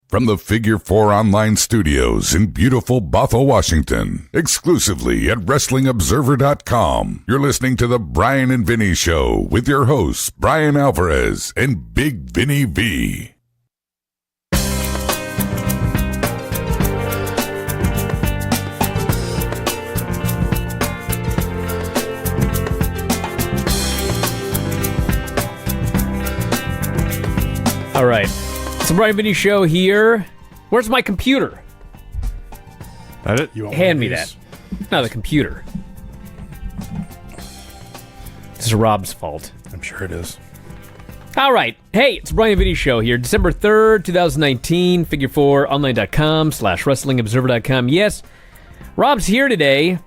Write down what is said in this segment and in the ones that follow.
From the Figure 4 Online Studios in beautiful Bothell, Washington, exclusively at WrestlingObserver.com, you're listening to The Bryan and Vinny Show with your hosts, Bryan Alvarez and Big Vinny V. All right. It's the Bryan and Vinny Show here. Where's my computer? That it? Hand me that. No, the computer. This is Rob's fault. I'm sure it is. All right. Hey, it's the Bryan and Vinny Show here. December 3rd, 2019. Figure4online.com/WrestlingObserver.com. Yes, Rob's here today.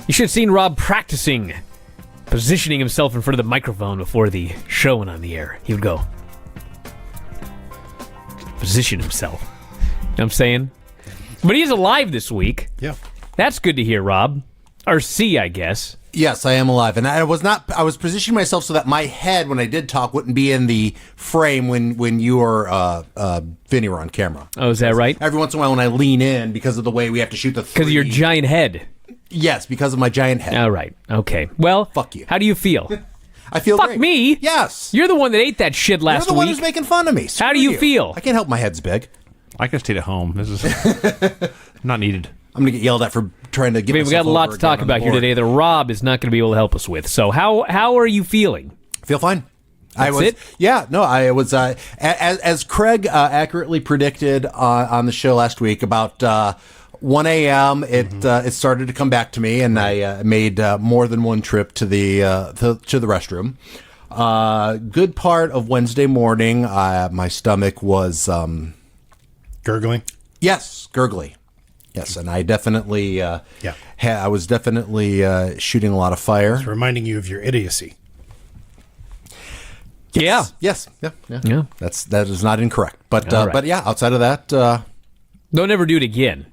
You should have seen Rob practicing, positioning himself in front of the microphone before the show went on the air. He would go. Position himself. You know what I'm saying? But he's alive this week. Yeah. That's good to hear, Rob. Or see, I guess. Yes, I am alive. And I was positioning myself so that my head, when I did talk, wouldn't be in the frame when you or Vinny were on camera. Oh, is that right? Every once in a while when I lean in, because of the way we have to shoot the three. Because of your giant head. Yes, because of my giant head. All right. Okay. Well, fuck you. How do you feel? I feel Fuck great. me? Yes. You're the one that ate that shit last You're the one week. who's making fun of me. How do you feel? I can't help my head's big. I could have stayed at home. This is not needed. I'm going to get yelled at for trying to get I mean, we got a lot to talk about here today that Rob is not going to be able to help us with. So how are you feeling? I feel fine. That's it? Yeah, no, I was, as Craig accurately predicted on the show last week, about 1 a.m., it started to come back to me, and I made more than one trip to the restroom. Good part of Wednesday morning, my stomach was... Gurgling? Yes, gurgly. Yes, and I definitely... I was definitely shooting a lot of fire. It's reminding you of your idiocy. Yeah. Yes. Yeah. That is not incorrect. But All right. But yeah, outside of that... Don't ever do it again.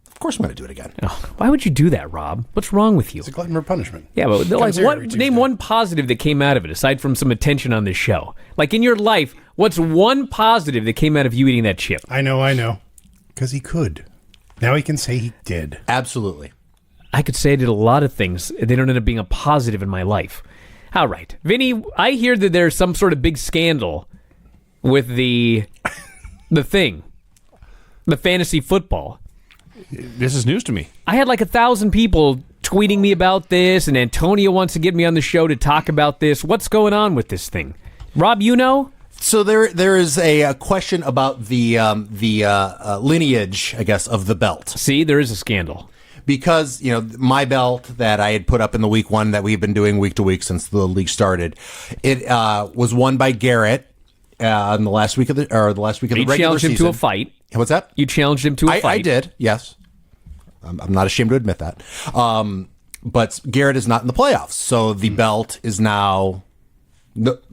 Of course I'm going to do it again. Oh, why would you do that, Rob? What's wrong with you? It's a glutton for punishment. Yeah, but like, Comes what? every Name Tuesday. one positive that came out of it, aside from some attention on this show. Like in your life, what's one positive that came out of you eating that chip? I know. Because he could. Now he can say he did. Absolutely. I could say I did a lot of things. They don't end up being a positive in my life. All right, Vinny. I hear that there's some sort of big scandal with the thing, the fantasy football. This is news to me. I had like 1,000 people tweeting me about this, and Antonio wants to get me on the show to talk about this. What's going on with this thing? Rob, you know? So there is a question about the lineage, I guess, of the belt. See, there is a scandal. Because, my belt that I had put up in the week one that we've been doing week to week since the league started, it was won by Garrett in the last week of the regular season. You challenged him to a fight. What's that? You challenged him to a fight. I did, yes. I'm not ashamed to admit that. But Garrett is not in the playoffs, so the belt is now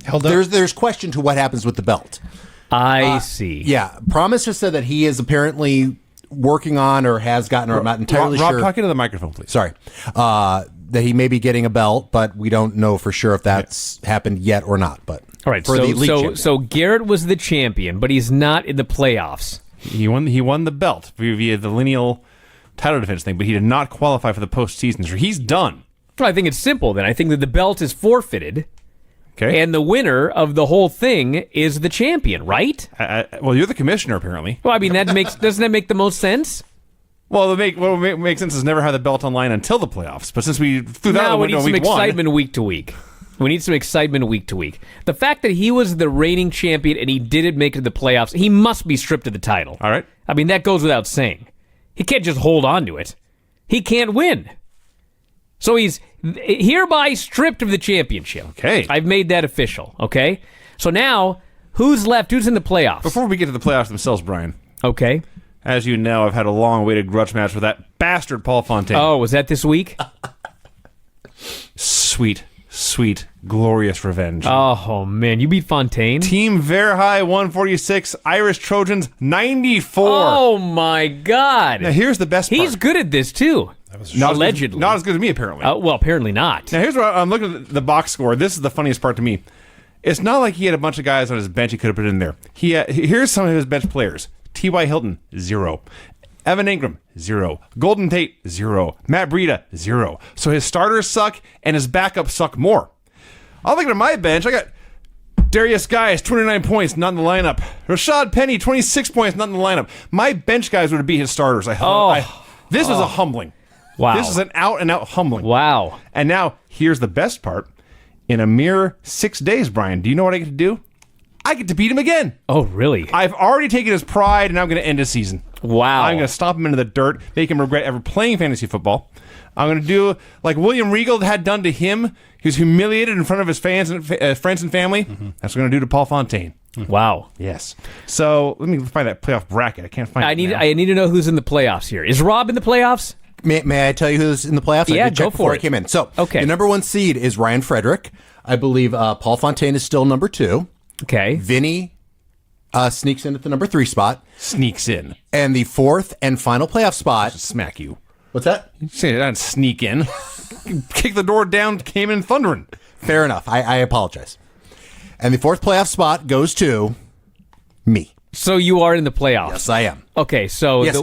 held up. There's question to what happens with the belt. I see. Yeah, Promise has said that he is apparently working on or has gotten, or I'm not entirely Rob, sure. talk into the microphone, please. Sorry. That he may be getting a belt, but we don't know for sure if that's happened yet or not. But all right, for the league champion. So Garrett was the champion, but he's not in the playoffs. He won the belt via the lineal title defense thing, but he did not qualify for the postseason. So he's done. Well, I think it's simple then. I think that the belt is forfeited. Okay. And the winner of the whole thing is the champion, right? Well, you're the commissioner, apparently. Well, I mean, doesn't that make the most sense? Well, what makes sense is never have the belt online until the playoffs. But since we threw that out we the window need some week one, excitement week to week. We need some excitement week to week. The fact that he was the reigning champion and he didn't make it to the playoffs, he must be stripped of the title. All right. I mean, that goes without saying. He can't just hold on to it. He can't win. So he's hereby stripped of the championship. Okay. I've made that official, okay? So now, who's left? Who's in the playoffs? Before we get to the playoffs themselves, Brian, Okay. as you know, I've had a long-awaited grudge match with that bastard Paul Fontaine. Oh, was that this week? Sweet, glorious revenge. Oh, man. You beat Fontaine? Team Verhey 146, Irish Trojans 94. Oh, my God. Now, here's the best part. He's good at this, too. Allegedly. Not as good as me, apparently. Well, apparently not. Now, here's what I'm looking at the box score. This is the funniest part to me. It's not like he had a bunch of guys on his bench he could have put in there. Here's some of his bench players. T.Y. Hilton, 0. Evan Ingram, 0. Golden Tate, 0. Matt Breida, 0. So his starters suck and his backups suck more. I'll look at my bench. I got Darius Guice, 29 points, not in the lineup. Rashad Penny, 26 points, not in the lineup. My bench guys would be his starters. This was a humbling. Wow. This is an out-and-out humbling. Wow. And now, here's the best part. In a mere 6 days, Brian, do you know what I get to do? I get to beat him again. Oh, really? I've already taken his pride, and I'm going to end his season. Wow. I'm going to stomp him into the dirt, make him regret ever playing fantasy football. I'm going to do like William Regal had done to him. He was humiliated in front of his fans and friends and family. Mm-hmm. That's what I'm going to do to Paul Fontaine. Wow. Yes. So let me find that playoff bracket. I can't find it now. I need to know who's in the playoffs here. Is Rob in the playoffs? May I tell you who's in the playoffs? Yeah, I did check go for before it. I came in. So, okay. The number 1 seed is Ryan Frederick. I believe Paul Fontaine is still number 2. Okay. Vinny sneaks in at the number 3 spot. Sneaks in. And the 4th and final playoff spot. Smack you. What's that? You say that sneak in. Kick the door down, came in thundering. Fair enough. I apologize. And the 4th playoff spot goes to me. So you are in the playoffs. Yes, I am. Okay, so Yes,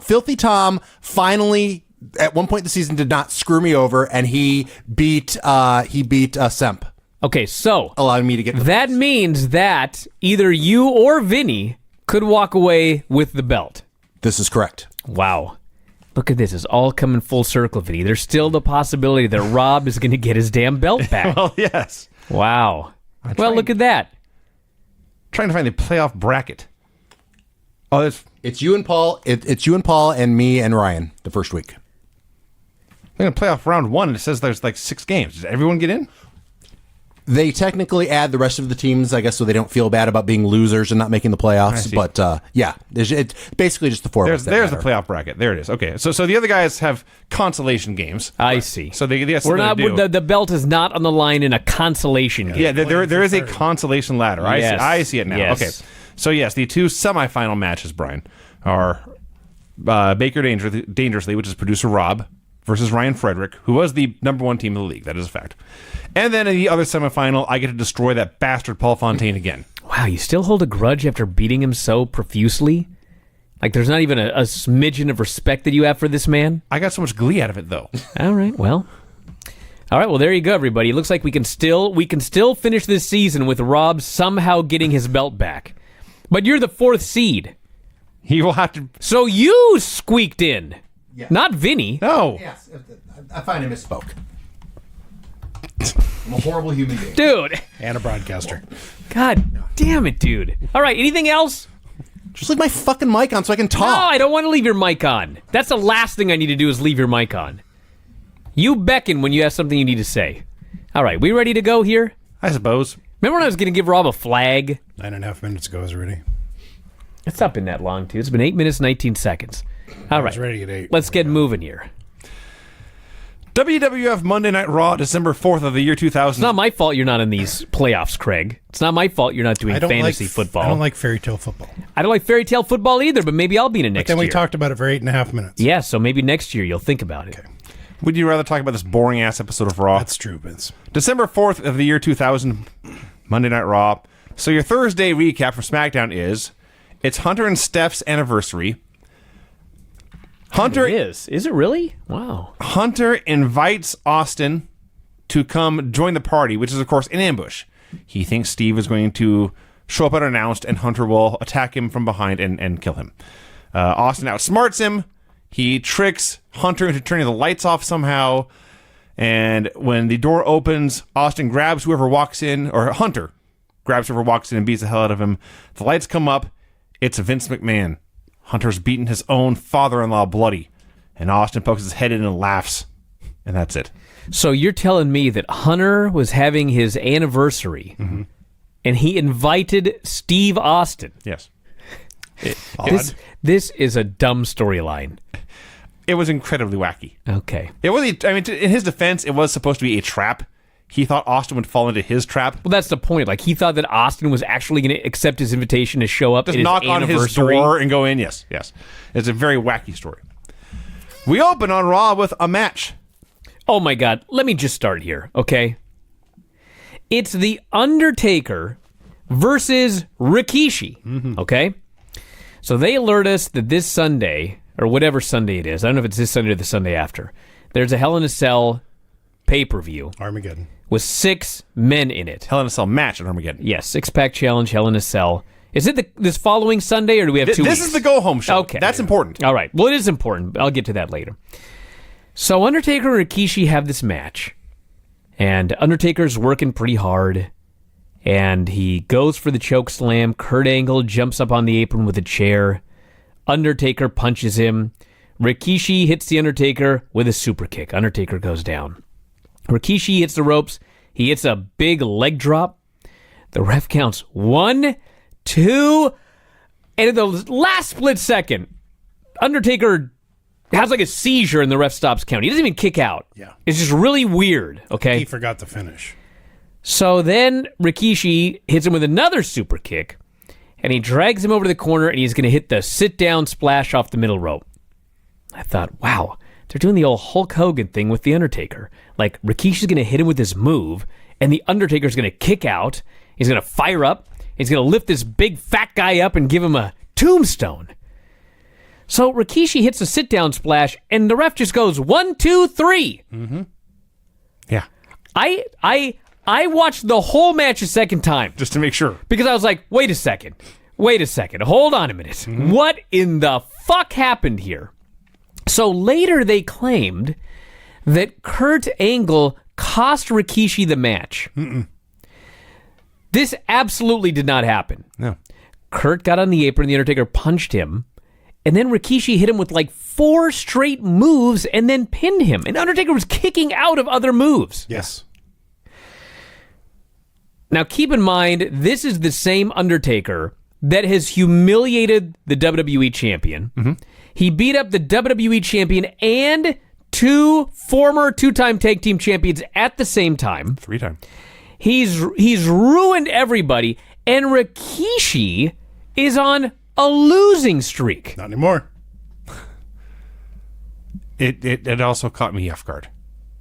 Filthy Tom finally at one point in the season did not screw me over, and he beat Semp, Okay, so allowing me to get that means that either you or Vinny could walk away with the belt. This is correct. Wow. Look at this. It's all coming full circle, Vinny. There's still the possibility that Rob is going to get his damn belt back. Well, yes. Wow. Well, look at that. Trying to find the playoff bracket. Oh, It's you and Paul. It's you and Paul and me and Ryan the first week. I'm going to playoff round 1, and it says there's like 6 games. Does everyone get in? They technically add the rest of the teams, I guess, so they don't feel bad about being losers and not making the playoffs. But yeah, it's basically just the 4 of us. There's the playoff bracket. There it is. Okay, so the other guys have consolation games. I see. So they We're not. The belt is not on the line in a consolation game. Yeah, there is a consolation ladder. Yes. I see it now. Yes. Okay, so yes, the 2 semifinal matches, Brian, are Baker Dangerously, which is producer Rob, versus Ryan Frederick, who was the number 1 team in the league. That is a fact. And then in the other semifinal, I get to destroy that bastard Paul Fontaine again. Wow, you still hold a grudge after beating him so profusely? Like there's not even a smidgen of respect that you have for this man? I got so much glee out of it, though. All right, well, there you go, everybody. It looks like we can still finish this season with Rob somehow getting his belt back. But you're the 4th seed. He will have to... So you squeaked in. Yeah. Not Vinny. No. Yes, I find I misspoke. I'm a horrible human being. Dude. And a broadcaster. God damn it, dude. All right, anything else? Just leave my fucking mic on so I can talk. No, I don't want to leave your mic on. That's the last thing I need to do is leave your mic on. You beckon when you have something you need to say. All right, we ready to go here? I suppose. Remember when I was going to give Rob a flag? 9.5 minutes ago, I was ready. It's not been that long, too. It's been 8 minutes, 19 seconds. All right, I was ready at 8. Let's get moving here. WWF Monday Night Raw, December 4th of the year 2000. It's not my fault you're not in these playoffs, Craig. It's not my fault you're not doing fantasy football. I don't like fairy tale football. I don't like fairy tale football either, but maybe I'll be in it next year. Then we talked about it for 8.5 minutes. Yeah, so maybe next year you'll think about it. Okay. Would you rather talk about this boring-ass episode of Raw? That's true, Vince. December 4th of the year 2000, Monday Night Raw. So your Thursday recap for SmackDown is, it's Hunter and Steph's anniversary. Hunter It is. Is it really? Wow. Hunter invites Austin to come join the party, which is, of course, an ambush. He thinks Steve is going to show up unannounced, and Hunter will attack him from behind and kill him. Austin outsmarts him. He tricks Hunter into turning the lights off somehow. And when the door opens, Austin grabs whoever walks in, or Hunter grabs whoever walks in and beats the hell out of him. The lights come up. It's Vince McMahon. Hunter's beaten his own father-in-law bloody, and Austin pokes his head in and laughs, and that's it. So you're telling me that Hunter was having his anniversary, and he invited Steve Austin? Yes. This is a dumb storyline. It was incredibly wacky. Okay. It was. I mean, in his defense, it was supposed to be a trap. He thought Austin would fall into his trap. Well, that's the point. Like, he thought that Austin was actually going to accept his invitation to show up Just at his knock on his door and go in. Yes, yes. It's a very wacky story. We open on Raw with a match. Oh, my God. Let me just start here, okay? It's The Undertaker versus Rikishi, okay? So they alert us that this Sunday, or whatever Sunday it is, I don't know if it's this Sunday or the Sunday after, there's a Hell in a Cell pay-per-view Armageddon. with 6 men in it. Hell in a Cell match at Armageddon. Yes, 6-pack challenge, Hell in a Cell. Is it this following Sunday, or do we have 2 weeks? This is the go-home show. Okay. That's important. All right. Well, it is important. I'll get to that later. So Undertaker and Rikishi have this match, and Undertaker's working pretty hard, and he goes for the choke slam. Kurt Angle jumps up on the apron with a chair. Undertaker punches him. Rikishi hits the Undertaker with a super kick. Undertaker goes down. Rikishi hits the ropes. He hits a big leg drop. The ref counts 1, 2, and in the last split second, Undertaker has like a seizure and the ref stops counting. He doesn't even kick out. Yeah. It's just really weird, okay? He forgot to finish. So then Rikishi hits him with another super kick, and he drags him over to the corner, and he's going to hit the sit-down splash off the middle rope. I thought, wow, they're doing the old Hulk Hogan thing with The Undertaker. Like, Rikishi's going to hit him with this move, and The Undertaker's going to kick out. He's going to fire up. He's going to lift this big fat guy up and give him a tombstone. So Rikishi hits a sit-down splash, and the ref just goes 1, 2, 3. Mm-hmm. Yeah. I watched the whole match a second time. Just to make sure. Because I was like, wait a second. Hold on a minute. Mm-hmm. What in the fuck happened here? So later they claimed that Kurt Angle cost Rikishi the match. This absolutely did not happen. No. Kurt got on the apron, the Undertaker punched him, and then Rikishi hit him with like 4 straight moves and then pinned him. And Undertaker was kicking out of other moves. Yes. Now, keep in mind, this is the same Undertaker that has humiliated the WWE champion. Mm-hmm. He beat up the WWE champion and 2 former 2-time tag team champions at the same time. 3 times. He's ruined everybody, and Rikishi is on a losing streak. Not anymore. It also caught me off guard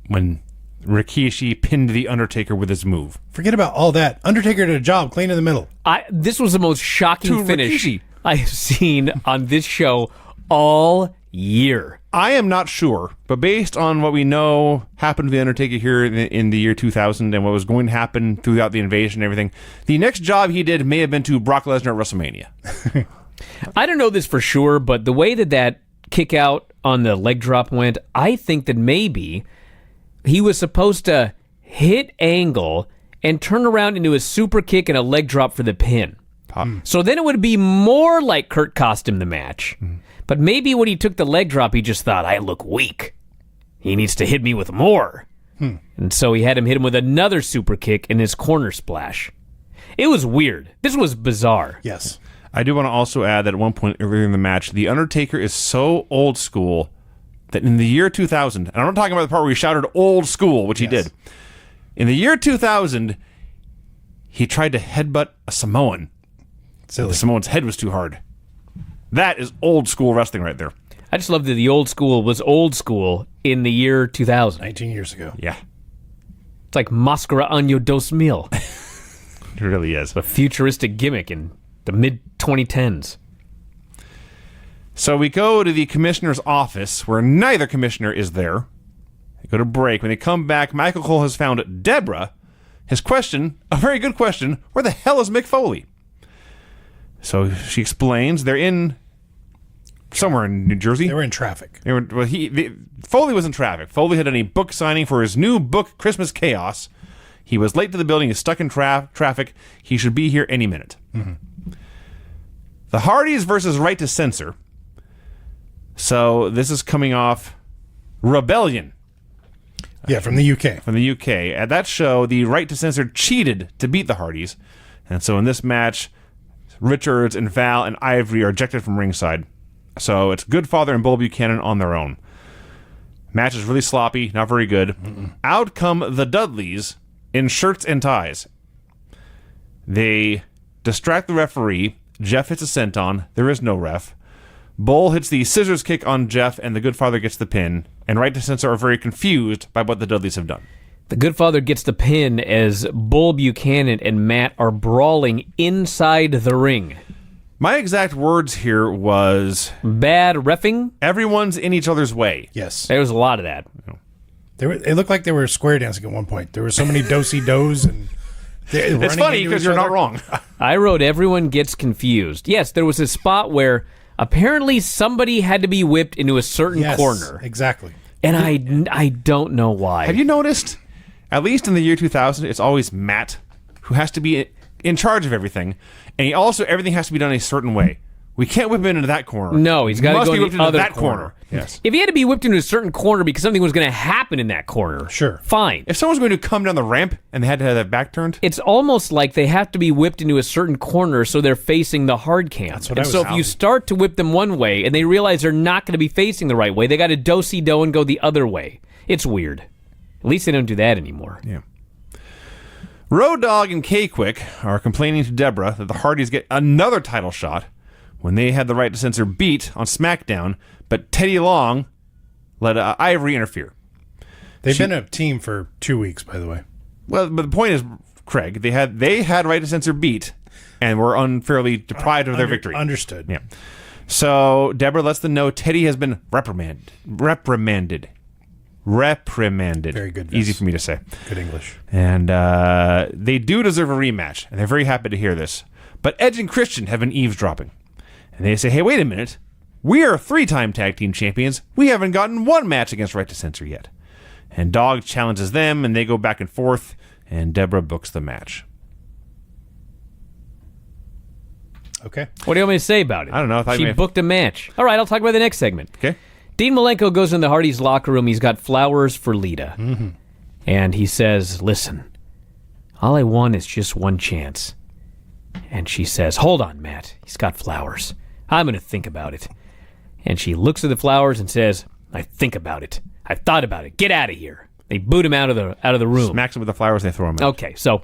when Rikishi pinned the Undertaker with his move. Forget about all that. Undertaker did a job, clean in the middle. This was the most shocking To finish Rikishi. I have seen on this show all year. I am not sure, but based on what we know happened to the Undertaker here in the year 2000 and what was going to happen throughout the invasion and everything, the next job he did may have been to Brock Lesnar at WrestleMania. I don't know this for sure, but the way that kick out on the leg drop went, I think that maybe he was supposed to hit Angle and turn around into a super kick and a leg drop for the pin. So then it would be more like Kurt cost him the match. But maybe when he took the leg drop, he just thought, I look weak. He needs to hit me with more. And so he had him hit him with another super kick in his corner splash. It was weird. This was bizarre. Yes. I do want to also add that at one point earlier in the match, the Undertaker is so old school that in the year 2000, and I'm not talking about the part where he shouted old school, which he did. In the year 2000, he tried to headbutt a Samoan. Silly. The Samoan's head was too hard. That is old school wrestling right there. I just love that the old school was old school in the year 2000. 19 years ago. Yeah, It's like Mascara Año 2000. it really is. A futuristic gimmick in the mid-2010s. So we go to the commissioner's office, where neither commissioner is there. They go to break. When they come back, Michael Cole has found Deborah. His question, a very good question, where the hell is Mick Foley? So she explains they're in somewhere in New Jersey. They were in traffic. Foley was in traffic. Foley had done a book signing for his new book, Christmas Chaos. He was late to the building. He's stuck in traffic. He should be here any minute. The Hardys versus Right to Censor. So this is coming off Rebellion Yeah, from the UK. from the UK. At that show, the Right to Censor cheated to beat the Hardys. And so in this match, Richards and Val and Ivory are ejected from ringside. So it's Goodfather and Bull Buchanan on their own. Match is really sloppy, not very good. Out come the Dudleys in shirts and ties. They distract the referee. Jeff hits a senton. There is no ref. Bull hits the scissors kick on Jeff, and the Goodfather gets the pin. And Right to Censor are very confused by what the Dudleys have done. The Goodfather gets the pin as Bull Buchanan and Matt are brawling inside the ring. My exact words here was Bad reffing. everyone's in each other's way. Yes. There was a lot of that. It looked like they were square dancing at one point. There were so many do-si-dos and It's funny because you're not wrong. I wrote everyone gets confused. Yes, there was a spot where apparently somebody had to be whipped into a certain corner. Exactly. And I don't know why. Have you noticed, at least in the year 2000, it's always Matt who has to be in charge of everything, and everything has to be done a certain way. We can't whip him into that corner. No, he's got to Must go be into whipped the other that corner. Yes. If he had to be whipped into a certain corner because something was going to happen in that corner, Sure. fine. If someone's going to come down the ramp and they had to have their back turned, It's almost like they have to be whipped into a certain corner so they're facing the hard cam. That's what and I so was if you start to whip them one way and they realize they're not going to be facing the right way, they got to do-si-do and go the other way. It's weird. At least they don't do that anymore. yeah. Road Dogg and K-Quick are complaining to Deborah that the Hardys get another title shot when they had the right to censor beat on SmackDown, but Teddy Long let Ivory interfere. They've been a team for 2 weeks, by the way. Well, but the point is, Craig, they had right to censor beat and were unfairly deprived of their victory. Understood. Yeah. So Deborah lets them know Teddy has been reprimanded. Very good, Vince. Easy for me to say. Good English. And they do deserve a rematch, and they're very happy to hear this. But Edge and Christian have been eavesdropping. And they say, hey, wait a minute. We are 3-time tag team champions. We haven't gotten one match against Right to Censor yet. And Dogg challenges them, and they go back and forth, and Deborah books the match. Okay. What do you want me to say about it? I don't know. I thought She you may- booked a match. All right, I'll talk about the next segment. Okay? Dean Malenko goes in the Hardys' locker room. He's got flowers for Lita. Mm-hmm. And he says, listen, all I want is just one chance. And she says, hold on, Matt. He's got flowers. I'm going to think about it. And she looks at the flowers and says, I think about it. I've thought about it. Get out of here. They boot him out of the room. Smacks him with the flowers, and they throw him out. Okay, so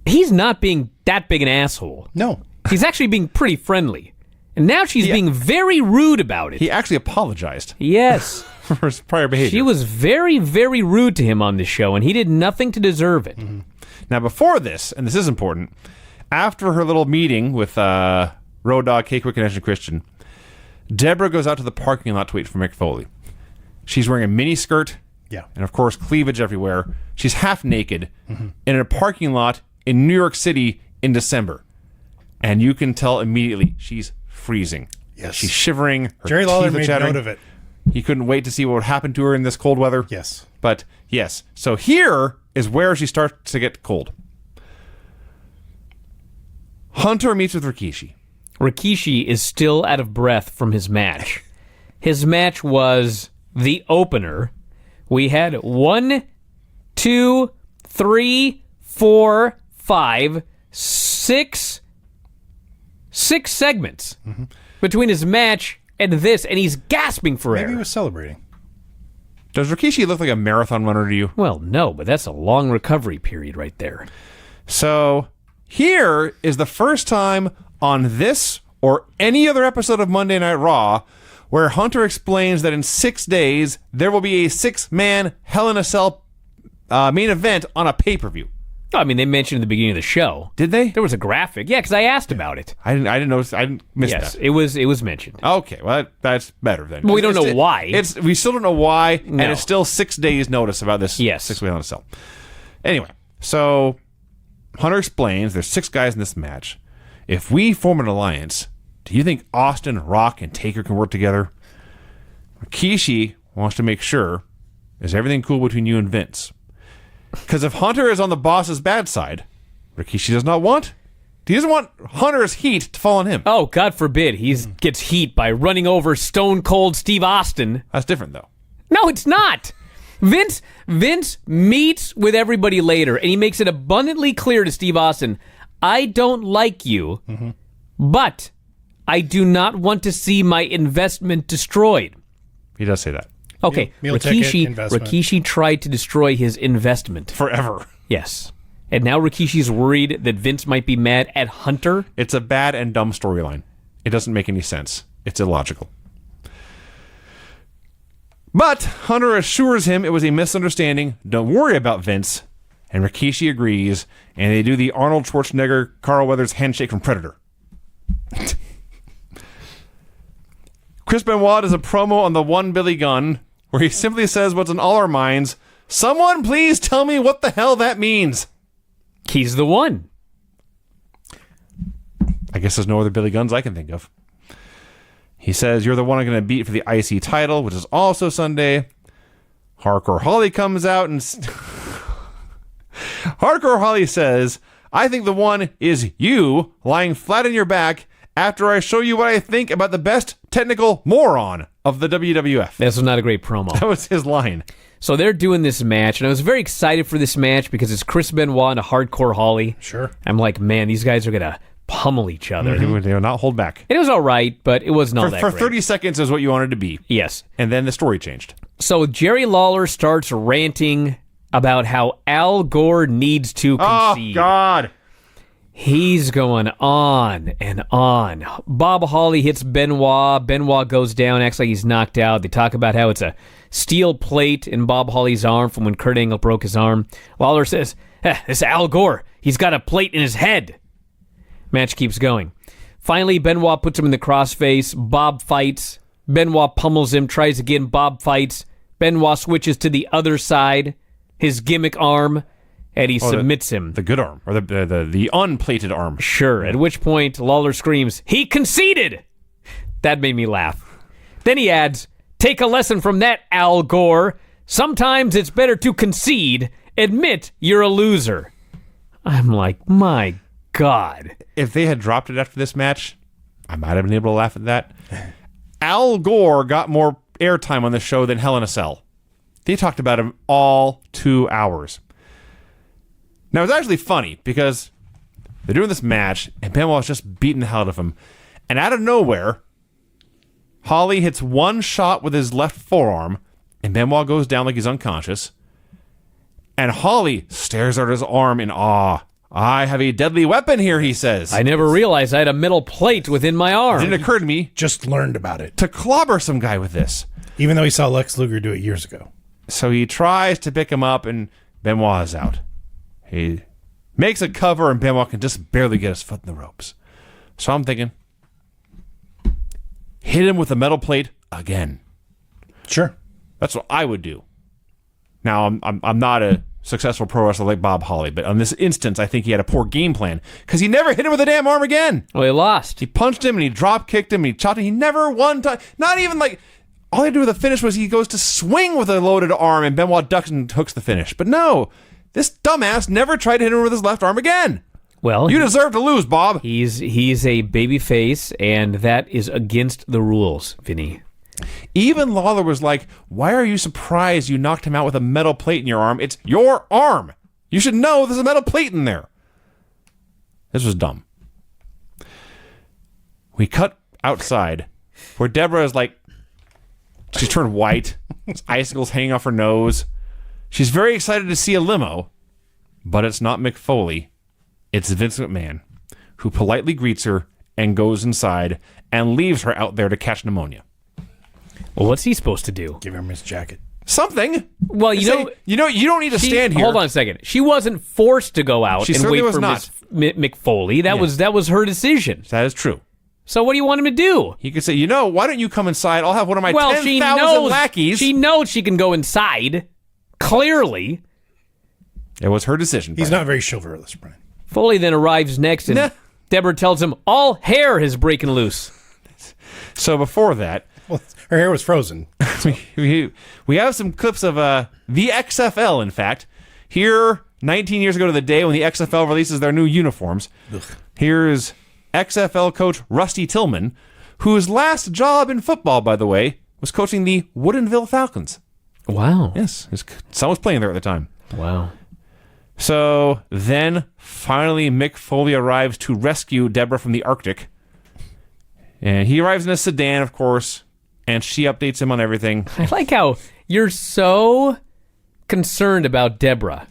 he's not being that big an asshole. No. He's actually being pretty friendly. And now she's being very rude about it. He actually apologized Yes. for his prior behavior. She was very, very rude to him on this show, and he did nothing to deserve it. Mm-hmm. Now, before this, and this is important, after her little meeting with Road Dogg, K-Quick, and Edge and Christian, Deborah goes out to the parking lot to wait for Mick Foley. She's wearing a mini skirt, Yeah. and of course, cleavage everywhere. She's half naked in a parking lot in New York City in December. And you can tell immediately she's freezing. Yes. She's shivering. Her Jerry Lawler teeth are made chattering. note of it. He couldn't wait to see what would happen to her in this cold weather. Yes. But yes, so here is where she starts to get cold. Hunter meets with Rikishi. Rikishi is still out of breath from his match. His match was the opener. We had 1, 2, 3, 4, 5, 6 segments between his match and this, and he's gasping for Maybe he air. was celebrating. Does Rikishi look like a marathon runner to you? Well, no, but that's a long recovery period right there. So here is the first time on this or any other episode of Monday Night Raw where Hunter explains that in 6 days there will be a 6-man Hell in a Cell main event on a pay-per-view. I mean, they mentioned at the beginning of the show. Did they? There was a graphic. Yeah, because I asked about it. I didn't notice. I didn't miss Yes, that. it was mentioned. Okay, well that's better then. Well, we don't know why. We still don't know why, No. and it's still 6 days notice about this. Yes. 6-way on a cell. Anyway, so Hunter explains there's 6 guys in this match. If we form an alliance, do you think Austin, Rock, and Taker can work together? Rikishi wants to make sure, is everything cool between you and Vince? Because if Hunter is on the boss's bad side, Rikishi does not want. He doesn't want Hunter's heat to fall on him. Oh, God forbid he gets heat by running over Stone Cold Steve Austin. That's different, though. No, it's not. Vince meets with everybody later, and he makes it abundantly clear to Steve Austin, I don't like you, but I do not want to see my investment destroyed. He does say that. Okay, Meal ticket, Rikishi investment. Rikishi tried to destroy his investment. Forever. Yes. And now Rikishi's worried that Vince might be mad at Hunter. It's a bad and dumb storyline. It doesn't make any sense. It's illogical. But Hunter assures him it was a misunderstanding. Don't worry about Vince. And Rikishi agrees, and they do the Arnold Schwarzenegger, Carl Weathers handshake from Predator. Chris Benoit does a promo on the One Billy Gunn, where he simply says what's on all our minds. Someone please tell me what the hell that means. He's the one. I guess there's no other Billy Gunns I can think of. He says, you're the one I'm going to beat for the IC title, which is also Sunday. Hardcore Holly comes out and... Hardcore Holly says, I think the one is you lying flat on your back after I show you what I think about the best technical moron of the WWF. This was not a great promo. That was his line. So they're doing this match, and I was very excited for this match because it's Chris Benoit and a Hardcore Holly. Sure. I'm like, man, these guys are going to pummel each other. They will not hold back. And it was all right, but it was not that For great. 30 seconds is what you wanted to be. Yes. And then the story changed. So Jerry Lawler starts ranting about how Al Gore needs to concede. Oh, God. He's going on and on. Bob Holly hits Benoit. Benoit goes down, acts like he's knocked out. They talk about how it's a steel plate in Bob Holly's arm from when Kurt Angle broke his arm. Lawler says, this Al Gore, he's got a plate in his head. Match keeps going. Finally, Benoit puts him in the crossface. Bob fights. Benoit pummels him, tries again. Bob fights. Benoit switches to the other side, his gimmick arm, and he submits him. The good arm, or the unplated arm. Sure, at which point Lawler screams, he conceded! That made me laugh. Then he adds, take a lesson from that, Al Gore. Sometimes it's better to concede. Admit you're a loser. I'm like, my God. If they had dropped it after this match, I might have been able to laugh at that. Al Gore got more airtime on the show than Hell in a Cell. They talked about him all 2 hours. Now, it's actually funny because they're doing this match, and Benoit's just beating the hell out of him. And out of nowhere, Holly hits one shot with his left forearm, and Benoit goes down like he's unconscious. And Holly stares at his arm in awe. I have a deadly weapon here, he says. I never realized I had a metal plate within my arm. It didn't occur to me Just learned about it. to clobber some guy with this. Even though he saw Lex Luger do it years ago. So he tries to pick him up, and Benoit is out. He makes a cover, and Benoit can just barely get his foot in the ropes. So I'm thinking, hit him with a metal plate again. Sure. That's what I would do. Now, I'm not a successful pro wrestler like Bob Holly, but on this instance, I think he had a poor game plan because he never hit him with a damn arm again. Well, he lost. He punched him, and he drop kicked him, and he chopped him. He never one time, not even like, all he had to do with the finish was he goes to swing with a loaded arm, and Benoit ducks and hooks the finish. But no, this dumbass never tried to hit him with his left arm again. Well, You deserve to lose, Bob. he's a baby face, and that is against the rules, Vinny. Even Lawler was like, why are you surprised you knocked him out with a metal plate in your arm? It's your arm. You should know there's a metal plate in there. This was dumb. We cut outside where Deborah is like, she's turned white. There's icicles hanging off her nose. She's very excited to see a limo, but it's not Mick Foley. It's Vince McMahon, who politely greets her and goes inside and leaves her out there to catch pneumonia. Well, what's he supposed to do? Give him his jacket. Something. Well, you don't need to stand here. Hold on a second. She wasn't forced to go out She and certainly wait was for not. Miss Mick Foley. That was her decision. That is true. So what do you want him to do? He could say, why don't you come inside? I'll have one of my She 10,000 knows lackeys. She knows she can go inside. Clearly, It was her decision. He's Brian. not very chivalrous, Brian. Foley then arrives next, and Nah. Deborah tells him all hair has broken loose. So before that, Well, her hair was frozen. we have some clips of the XFL, in fact. Here, 19 years ago to the day when the XFL releases their new uniforms. Here's XFL coach Rusty Tillman, whose last job in football, by the way, was coaching the Woodinville Falcons. Wow. Yes, his son was playing there at the time. Wow. So then, finally, Mick Foley arrives to rescue Deborah from the Arctic. And he arrives in a sedan, of course, and she updates him on everything. I like how you're so concerned about Deborah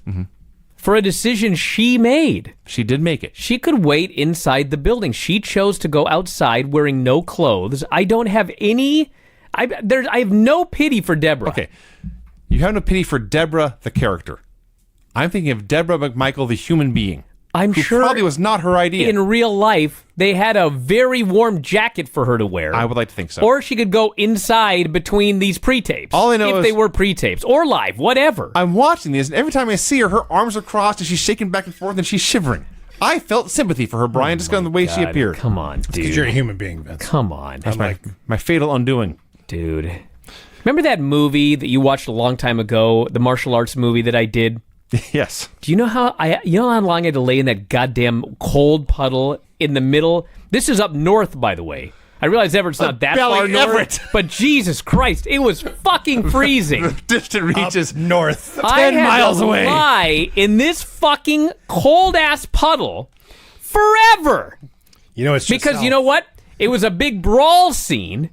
for a decision she made. She did make it. She could wait inside the building. She chose to go outside wearing no clothes. I don't have any... I have no pity for Deborah. Okay. You have no pity for Deborah, the character. I'm thinking of Deborah McMichael, the human being. I'm who sure probably was not her idea. in real life, they had a very warm jacket for her to wear. I would like to think so. Or she could go inside between these pre-tapes. All I know if is- they were pre-tapes or live, whatever. I'm watching this, and every time I see her, her arms are crossed, and she's shaking back and forth, and she's shivering. I felt sympathy for her, Brian, just on the way she God, appeared. Come on, Because you're a dude. human being, Vince. Come on, That's my fatal undoing. dude. Remember that movie that you watched a long time ago, the martial arts movie that I did? Yes. Do you know how long I had to lay in that goddamn cold puddle in the middle? This is up north, by the way. I realize Everett's not that Belly far north, Everett. but Jesus Christ, it was fucking freezing. Distant reaches. North. I 10 had miles to away. lie in this fucking cold ass puddle forever. You know, it's just Because you know what? It was a big brawl scene,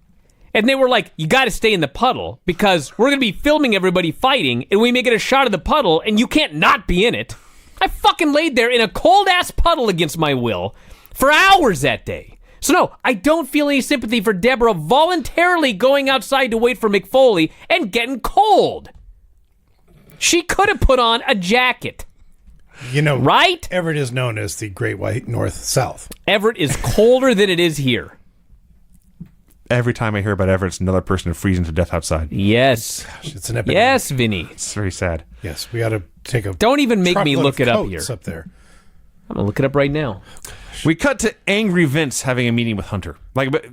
and they were like, you got to stay in the puddle because we're going to be filming everybody fighting, and we may get a shot of the puddle, and you can't not be in it. I fucking laid there in a cold-ass puddle against my will for hours that day. So no, I don't feel any sympathy for Deborah voluntarily going outside to wait for McFoley and getting cold. She could have put on a jacket, You know, right? Everett is known as the Great White North-South. Everett is colder than it is here. Every time I hear about Everett, it's another person freezing to death outside. Yes. It's an epidemic. Yes, Vinny. It's very sad. Yes, we got to take a. Don't even make me truckload look of it up coats here. Up there. I'm going to look it up right now. We cut to angry Vince having a meeting with Hunter. But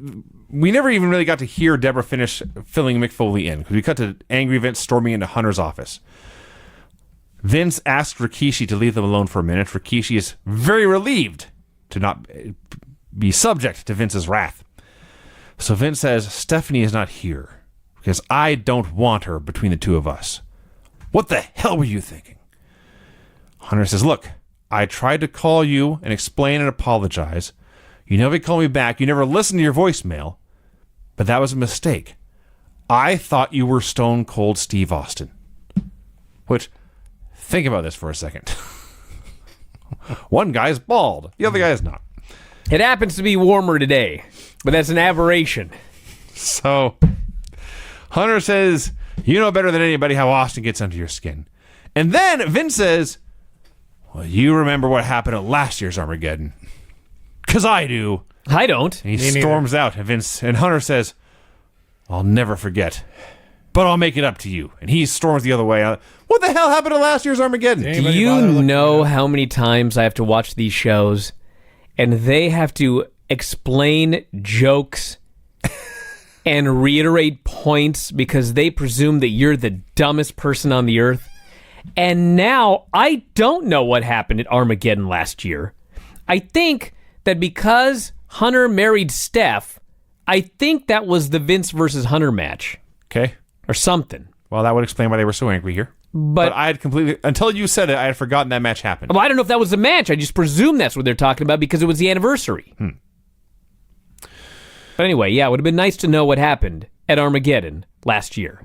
we never even really got to hear Deborah finish filling McFoley in, because we cut to angry Vince storming into Hunter's office. Vince asked Rikishi to leave them alone for a minute. Rikishi is very relieved to not be subject to Vince's wrath. So Vince says, Stephanie is not here because I don't want her between the two of us. What the hell were you thinking? Hunter says, look, I tried to call you and explain and apologize. You never called me back. You never listened to your voicemail. But that was a mistake. I thought you were Stone Cold Steve Austin. Which, think about this for a second. One guy's bald. The other guy is not. It happens to be warmer today, but that's an aberration. So, Hunter says, you know better than anybody how Austin gets under your skin. And then Vince says, well, you remember what happened at last year's Armageddon. Because I do. I don't. And he storms out, and Hunter says, I'll never forget, but I'll make it up to you. And he storms the other way. What the hell happened at last year's Armageddon? Do Anybody you bother looking know it up? how many times I have to watch these shows and they have to explain jokes and reiterate points because they presume that you're the dumbest person on the earth? And now I don't know what happened at Armageddon last year. I think that because Hunter married Steph, I think that was the Vince versus Hunter match Okay. or something. Well, that would explain why they were so angry here. But I had completely, until you said it, I had forgotten that match happened. well, I don't know if that was the match. I just presume that's what they're talking about because it was the anniversary. But anyway, yeah, it would have been nice to know what happened at Armageddon last year.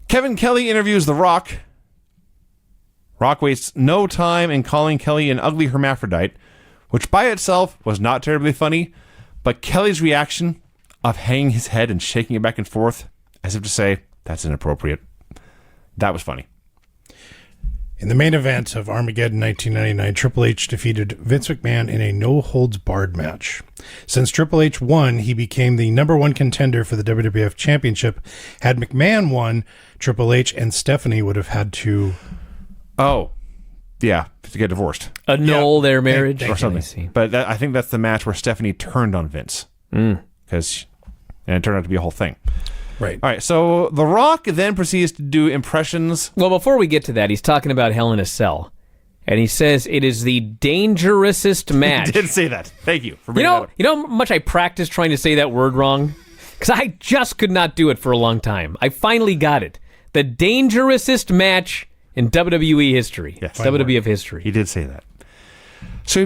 Kevin Kelly interviews The Rock. Rock wastes no time in calling Kelly an ugly hermaphrodite, which by itself was not terribly funny, but Kelly's reaction of hanging his head and shaking it back and forth as if to say, that's inappropriate. That was funny. In the main event of Armageddon 1999, Triple H defeated Vince McMahon in a no-holds-barred match. Since Triple H won, he became the number one contender for the WWF Championship. Had McMahon won, Triple H and Stephanie would have had to... Oh, yeah, to get divorced Annul their marriage thank or you. something. I see. But I think that's the match where Stephanie turned on Vince. Because and it turned out to be a whole thing. Right. All right, so The Rock then proceeds to do impressions. Well, before we get to that, he's talking about Hell in a Cell. And he says it is the dangerousest match. Did say that. Thank you for You bringing that know, up. you know how much I practiced trying to say that word wrong? Because I just could not do it for a long time. I finally got it. The dangerousest match in WWE history. Yes. WWF history. He did say that. So he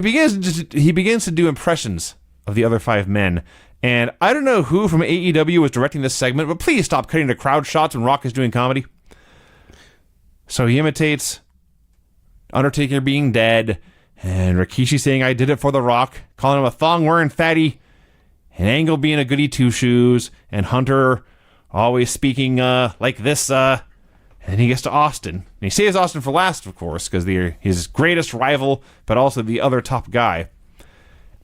begins to do impressions of the other five men. And I don't know who from AEW was directing this segment, but please stop cutting to crowd shots when Rock is doing comedy. So he imitates Undertaker being dead, and Rikishi saying, I did it for The Rock, calling him a thong-wearing fatty, and Angle being a goody two-shoes, and Hunter always speaking like this, and And then he gets to Austin. And he saves Austin for last, of course, because they're his greatest rival, but also the other top guy.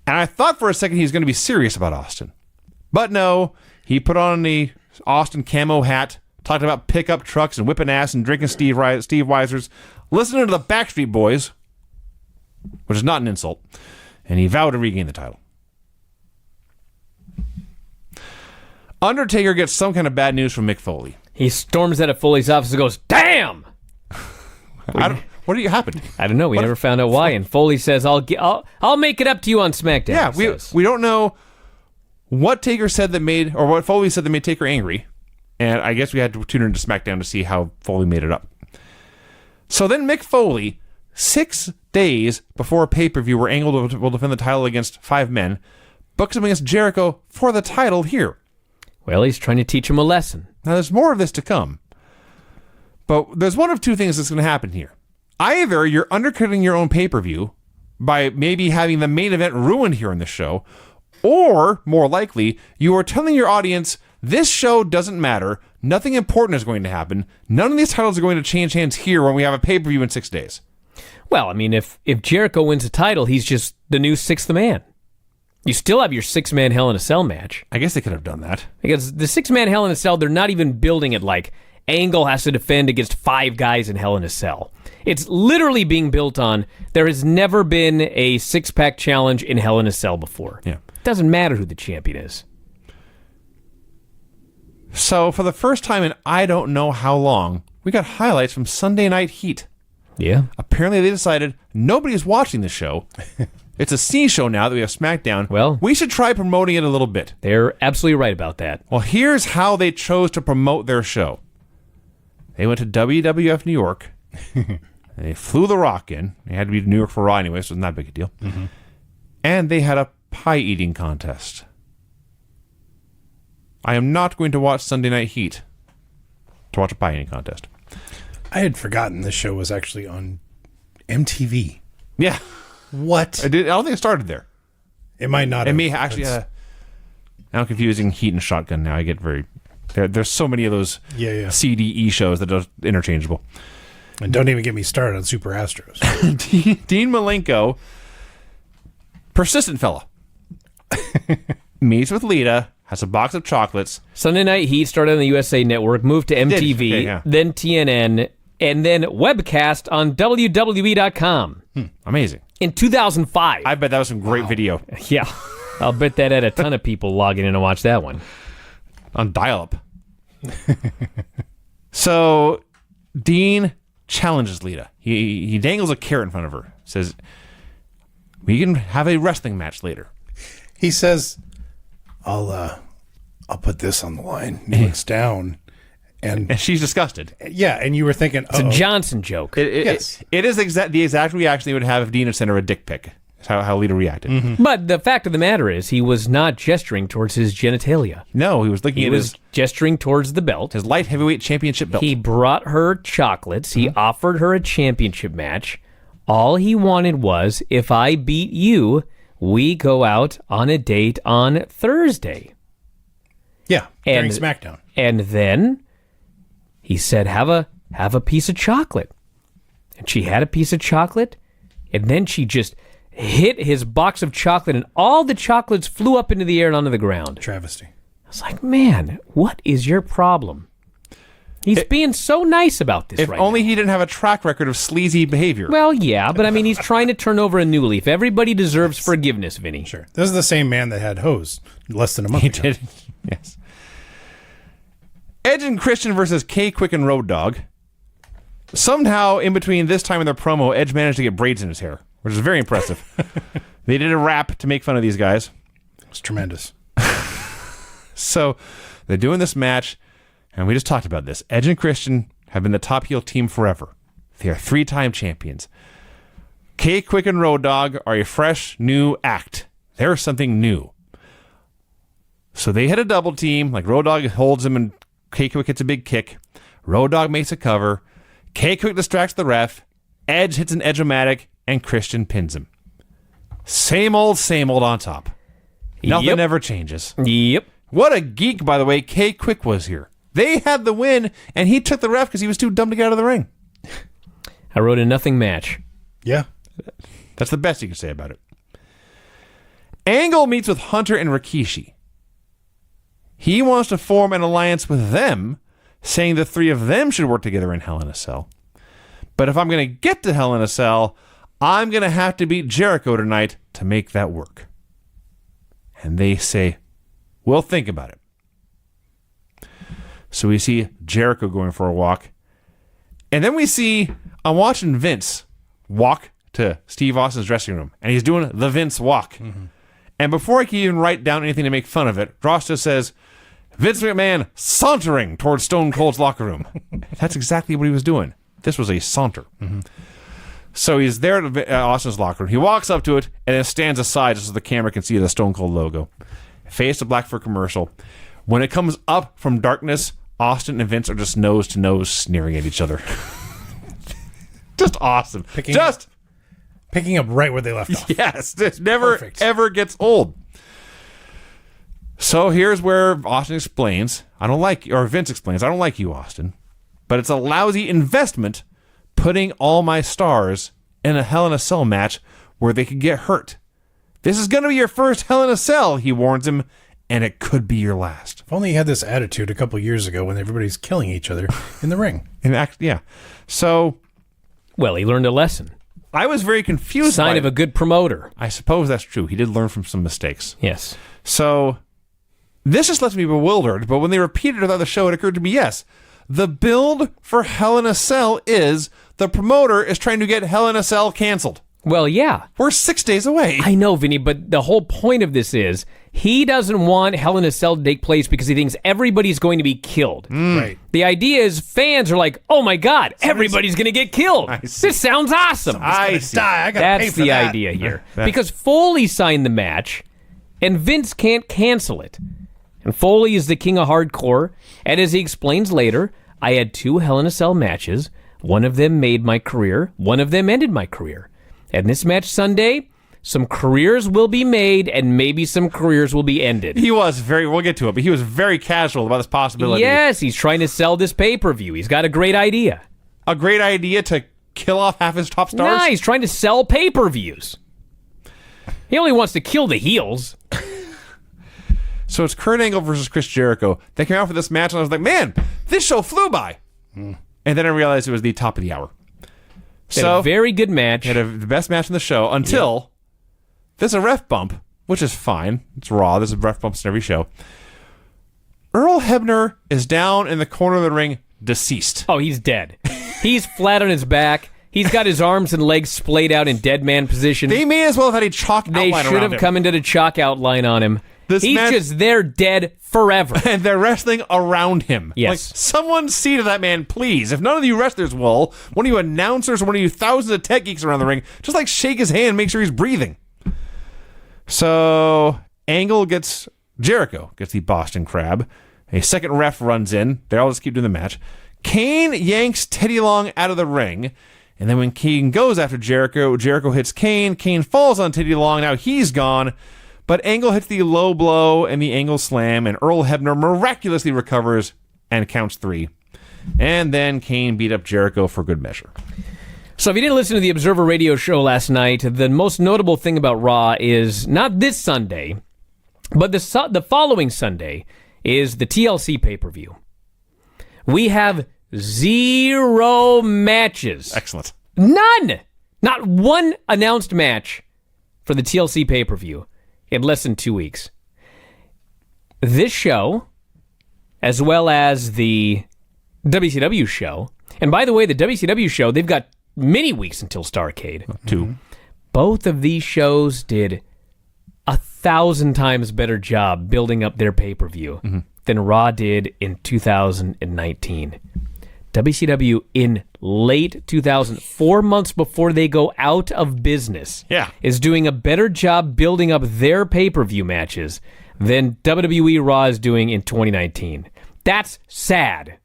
And I thought for a second he was going to be serious about Austin. But no, he put on the Austin camo hat, talked about pickup trucks and whipping ass and drinking Steve Weisers, listening to the Backstreet Boys, which is not an insult, and he vowed to regain the title. Undertaker gets some kind of bad news from Mick Foley. He storms out of Foley's office and goes, "Damn!" What happened? I don't know. We never found out why. And Foley says, "I'll make it up to you on SmackDown." Yeah, he says. we don't know what Taker said that made, or what Foley said that made Taker angry. And I guess we had to tune into SmackDown to see how Foley made it up. So then Mick Foley, 6 days before a pay-per-view where Angle will defend the title against 5 men, books him against Jericho for the title here. Well, he's trying to teach him a lesson. Now, there's more of this to come. But there's one of two things that's going to happen here. Either you're undercutting your own pay-per-view by maybe having the main event ruined here in the show, or, more likely, you are telling your audience, this show doesn't matter, nothing important is going to happen, none of these titles are going to change hands here when we have a pay-per-view in 6 days. Well, I mean, if Jericho wins the title, he's just the new 6th man. You still have your 6-man Hell in a Cell match. I guess they could have done that. Because the 6-man Hell in a Cell, they're not even building it like Angle has to defend against 5 guys in Hell in a Cell. It's literally being built on, there has never been a 6-pack challenge in Hell in a Cell before. Yeah. It doesn't matter who the champion is. So, for the first time in I don't know how long, we got highlights from Sunday Night Heat. Yeah. Apparently they decided nobody's watching the show. It's a C show now that we have SmackDown. Well, we should try promoting it a little bit. They're absolutely right about that. Well, here's how they chose to promote their show. They went to WWF New York. They flew The Rock in. They had to be to New York for Raw anyway, so it's not a big deal. Mm-hmm. And they had a pie eating contest. I am not going to watch Sunday Night Heat to watch a pie eating contest. I had forgotten this show was actually on MTV. Yeah. What? I don't think it started there. It might not. It may actually. I'm confusing Heat and Shotgun now. I get very. There's so many of those CDE shows that are interchangeable. And don't even get me started on Super Astros. Dean Malenko, persistent fella, meets with Lita, has a box of chocolates. Sunday Night Heat started on the USA Network, moved to MTV, then TNN, and then webcast on WWE.com. Amazing. In 2005. I bet that was some great video. Yeah. I'll bet that had a ton of people logging in to watch that one. On dial-up. So, Dean challenges Lita. He dangles a carrot in front of her. Says, we can have a wrestling match later. He says, I'll put this on the line. He looks down. And she's disgusted. Yeah, and you were thinking, it's a Johnson joke. It is the exact reaction he would have if Dean had sent her a dick pic. That's how Lita reacted. Mm-hmm. But the fact of the matter is, he was not gesturing towards his genitalia. No, he was looking at his gesturing towards the belt. His light heavyweight championship belt. He brought her chocolates. He offered her a championship match. All he wanted was, if I beat you, we go out on a date on Thursday. Yeah, during SmackDown. And then he said, have a piece of chocolate. And she had a piece of chocolate, and then she just hit his box of chocolate, and all the chocolates flew up into the air and onto the ground. Travesty. I was like, man, what is your problem? He's being so nice about this if right only now. he didn't have a track record of sleazy behavior. Well, yeah, but I mean, he's trying to turn over a new leaf. Everybody deserves forgiveness, Vinny. Sure. This is the same man that had hose less than a month ago. He did. Yes. Edge and Christian versus K-Quick and Road Dogg. Somehow, in between this time and their promo, Edge managed to get braids in his hair, which is very impressive. They did a rap to make fun of these guys. It's tremendous. So, they're doing this match, and we just talked about this. Edge and Christian have been the top heel team forever. They are 3-time champions. K-Quick and Road Dogg are a fresh, new act. They're something new. So they hit a double team, like Road Dogg holds him and K-Quick hits a big kick. Road Dogg makes a cover. K-Quick distracts the ref. Edge hits an Edge-O-Matic, and Christian pins him. Same old on top. Nothing ever changes. Yep. What a geek, by the way, K-Quick was here. They had the win, and he took the ref because he was too dumb to get out of the ring. I wrote a nothing match. Yeah. That's the best you can say about it. Angle meets with Hunter and Rikishi. He wants to form an alliance with them, saying the three of them should work together in Hell in a Cell. But if I'm going to get to Hell in a Cell, I'm going to have to beat Jericho tonight to make that work. And they say, we'll think about it. So we see Jericho going for a walk. And then we see, I'm watching Vince walk to Steve Austin's dressing room. And he's doing the Vince walk. Mm-hmm. And before I can even write down anything to make fun of it, Ross just says, Vince McMahon sauntering towards Stone Cold's locker room. That's exactly what he was doing. This was a saunter. Mm-hmm. So he's there at Austin's locker room. He walks up to it and then stands aside just so the camera can see the Stone Cold logo. Fades to black for commercial. When it comes up from darkness, Austin and Vince are just nose to nose sneering at each other. Just awesome. Picking up right where they left off. Yes, this never Perfect. ever gets old. So here's where Austin explains, Vince explains, I don't like you, Austin, but it's a lousy investment putting all my stars in a Hell in a Cell match where they could get hurt. This is going to be your first Hell in a Cell, he warns him, and it could be your last. If only he had this attitude a couple years ago when everybody's killing each other in the ring. Yeah. So, Well, he learned a lesson. I was very confused. Sign of a good promoter. I suppose that's true. He did learn from some mistakes. Yes. So, this just left me bewildered, but when they repeated it on the show, it occurred to me, yes, the build for Hell in a Cell is the promoter is trying to get Hell in a Cell canceled. Well, yeah. We're 6 days away. I know, Vinny, but the whole point of this is he doesn't want Hell in a Cell to take place because he thinks everybody's going to be killed. Right. The idea is fans are like, oh my God, everybody's going to get killed. see. This sounds awesome. I die. I gotta pay That's for the that. idea here. Because Foley signed the match, and Vince can't cancel it. And Foley is the king of hardcore, and as he explains later, I had 2 Hell in a Cell matches. One of them made my career. One of them ended my career. And this match Sunday, some careers will be made, and maybe some careers will be ended. We'll get to it, but he was very casual about this possibility. Yes, he's trying to sell this pay-per-view. He's got a great idea. A great idea to kill off half his top stars? Nah, he's trying to sell pay-per-views. He only wants to kill the heels. So it's Kurt Angle versus Chris Jericho. They came out for this match, and I was like, man, this show flew by. And then I realized it was the top of the hour. They had a very good match. Had the best match in the show until there's a ref bump, which is fine. It's Raw. There's a ref bumps in every show. Earl Hebner is down in the corner of the ring, deceased. Oh, he's dead. He's flat on his back. He's got his arms and legs splayed out in dead man position. They may as well have had a chalk outline around him. They should have come into the chalk outline on him. He's just there dead forever. And they're wrestling around him. Yes. Like, someone see to that man, please. If none of you wrestlers will, one of you announcers or one of you thousands of tech geeks around the ring, just like shake his hand, make sure he's breathing. So Jericho gets the Boston Crab. A second ref runs in. They all just keep doing the match. Kane yanks Teddy Long out of the ring. And then when Kane goes after Jericho, Jericho hits Kane. Kane falls on Teddy Long. Now he's gone. But Angle hits the low blow and the Angle slam, and Earl Hebner miraculously recovers and counts 3. And then Kane beat up Jericho for good measure. So if you didn't listen to the Observer Radio show last night, the most notable thing about Raw is not this Sunday, but the following Sunday is the TLC pay-per-view. We have 0 matches. Excellent. None! Not one announced match for the TLC pay-per-view in less than 2 weeks. This show, as well as the WCW show, and by the way, the WCW show, they've got many weeks until Starrcade. 2. Both of these shows did 1,000 times better job building up their pay-per-view than Raw did in 2019. WCW in late 2000, 4 months before they go out of business, is doing a better job building up their pay-per-view matches than WWE Raw is doing in 2019. That's sad.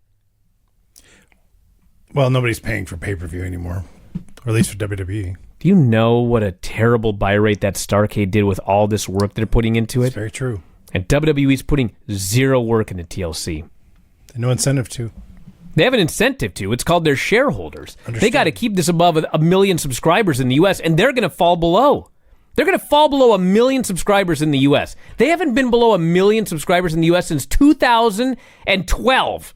Well, nobody's paying for pay-per-view anymore, or at least for WWE. Do you know what a terrible buy rate that Starrcade did with all this work they're putting into it? It's very true. And WWE's putting 0 work into TLC. No incentive to. They have an incentive to. It's called their shareholders. They Understood. got to keep this above a million subscribers in the U.S., and they're going to fall below. They're going to fall below 1 million subscribers in the U.S. They haven't been below 1 million subscribers in the U.S. since 2012.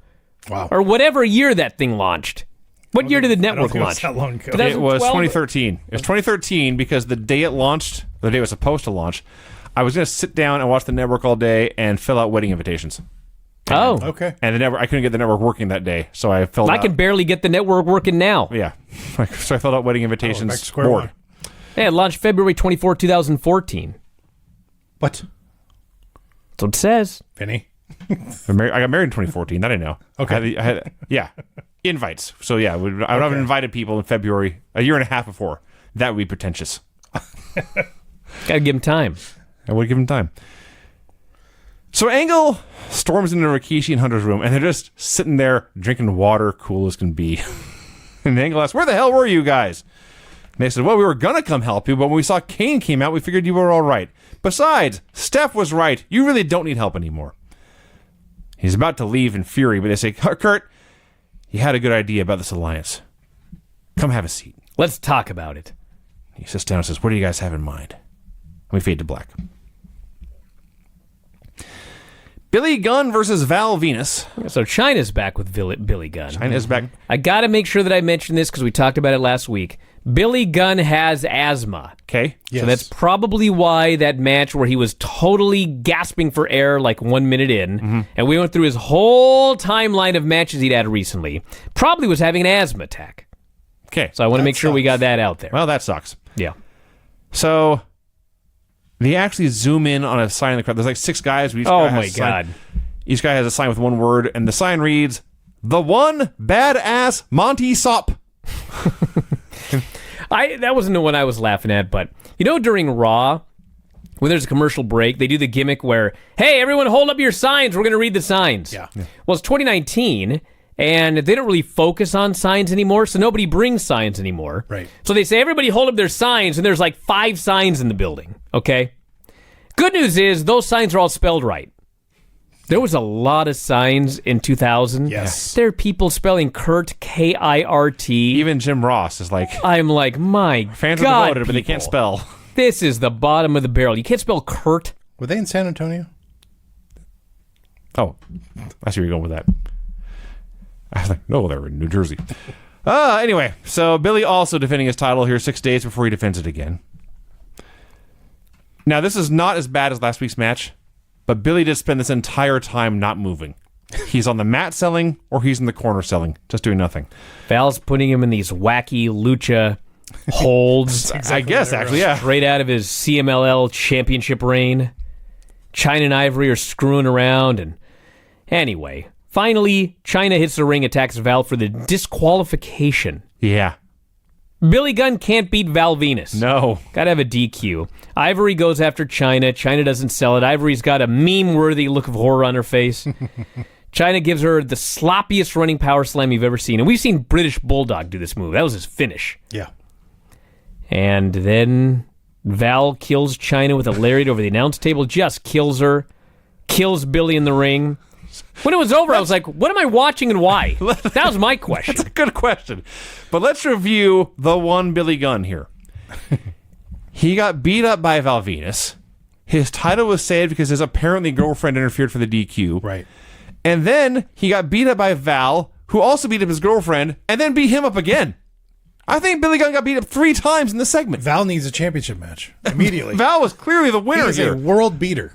Wow. Or whatever year that thing launched. What year did the network think it was launch? that long ago. It was 2012? 2013. It was 2013 because the day it launched, the day it was supposed to launch, I was going to sit down and watch the network all day and fill out wedding invitations. Oh. Okay. And the network, I couldn't get the network working that day, so I filled out. I can barely get the network working now. Yeah. So I filled out wedding invitations. back to square bored. one. Yeah, it launched February 24, 2014. What? That's what it says. Vinny? I got married in 2014. That I know. Okay. I had invites. So yeah, I would have invited people in February, a year and a half before. That would be pretentious. Gotta give him time. I would give him time. So Angle storms into Rikishi and Hunter's room, and they're just sitting there drinking water, cool as can be. And Angle asks, "Where the hell were you guys?" And they said, "Well, we were gonna come help you, but when we saw Kane came out, we figured you were all right. Besides, Steph was right. You really don't need help anymore." He's about to leave in fury, but they say, "Kurt, you had a good idea about this alliance. Come have a seat." Let's talk about it. He sits down and says, "What do you guys have in mind?" And we fade to black. Billy Gunn versus Val Venus. So China's back with Billy Gunn. China is back. I got to make sure that I mention this because we talked about it last week. Billy Gunn has asthma. Okay. Yes. So that's probably why that match where he was totally gasping for air like 1 minute in, and we went through his whole timeline of matches he'd had recently, probably was having an asthma attack. Okay. So I want to make sure we got that out there. Well, that sucks. Yeah. So they actually zoom in on a sign in the crowd. There's like 6 guys. Each Oh guy has my a sign. God. Each guy has a sign with one word, and the sign reads, "The one badass Monty Sop." That wasn't the one I was laughing at, but you know during Raw, when there's a commercial break, they do the gimmick where, hey, everyone hold up your signs, we're going to read the signs. Yeah. Well, it's 2019, and they don't really focus on signs anymore, so nobody brings signs anymore. Right. So they say, everybody hold up their signs, and there's like 5 signs in the building, okay? Good news is, those signs are all spelled right. There was a lot of signs in 2000. Yes. There are people spelling Kurt, K-I-R-T. Even Jim Ross is like, I'm like, my fans God, are devoted, but they can't people. spell. This is the bottom of the barrel. You can't spell Kurt. Were they in San Antonio? Oh, I see where you're going with that. I was like, no, they're in New Jersey. Anyway, so Billy also defending his title here 6 days before he defends it again. Now, this is not as bad as last week's match, but Billy did spend this entire time not moving. He's on the mat selling, or he's in the corner selling, just doing nothing. Val's putting him in these wacky lucha holds I guess, actually, yeah. straight out of his CMLL championship reign. China and Ivory are screwing around, and anyway, finally, China hits the ring, attacks Val for the disqualification. Yeah. Billy Gunn can't beat Val Venus. No. Gotta have a DQ. Ivory goes after China. China doesn't sell it. Ivory's got a meme-worthy look of horror on her face. China gives her the sloppiest running power slam you've ever seen. And we've seen British Bulldog do this move. That was his finish. Yeah. And then Val kills China with a lariat over the announce table, just kills her, kills Billy in the ring. When it was over, I was like, what am I watching and why? That was my question. That's a good question. But let's review the one Billy Gunn here. He got beat up by Val Venus. His title was saved because his apparently girlfriend interfered for the DQ. Right. And then he got beat up by Val, who also beat up his girlfriend, and then beat him up again. I think Billy Gunn got beat up 3 times in the segment. Val needs a championship match immediately. Val was clearly the He winner is here. a world beater.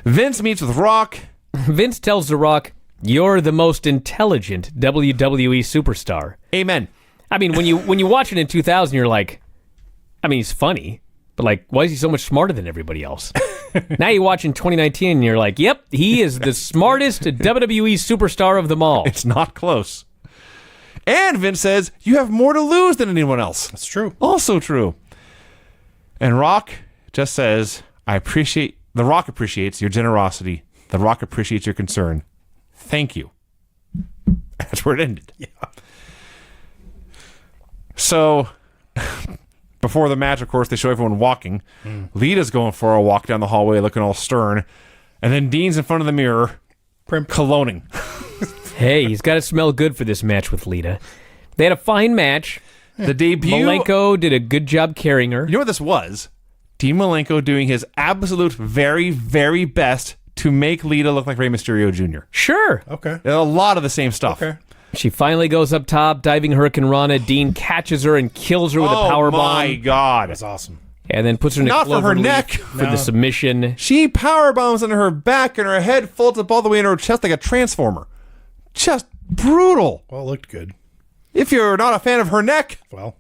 Vince meets with Rock. Vince tells The Rock, you're the most intelligent WWE superstar. Amen. I mean, when you watch it in 2000, you're like, I mean, he's funny, but like, why is he so much smarter than everybody else? Now you watch in 2019, and you're like, yep, he is the smartest WWE superstar of them all. It's not close. And Vince says, you have more to lose than anyone else. That's true. Also true. And Rock just says, The Rock appreciates your generosity. The Rock appreciates your concern. Thank you. That's where it ended. Yeah. So, before the match, of course, they show everyone walking. Lita's going for a walk down the hallway looking all stern. And then Dean's in front of the mirror. cologning. Hey, he's got to smell good for this match with Lita. They had a fine match. The debut. Malenko did a good job carrying her. You know what this was? Dean Malenko doing his absolute very, very best to make Lita look like Rey Mysterio Jr. Sure. Okay. A lot of the same stuff. Okay. She finally goes up top, diving Hurricane Rana. Dean catches her and kills her with a power bomb. Oh my God. That's awesome. And then puts her in a Not for her clover leaf neck. for the submission. She power bombs into her back and her head folds up all the way into her chest like a transformer. Just brutal. Well, it looked good. If you're not a fan of her neck. Well,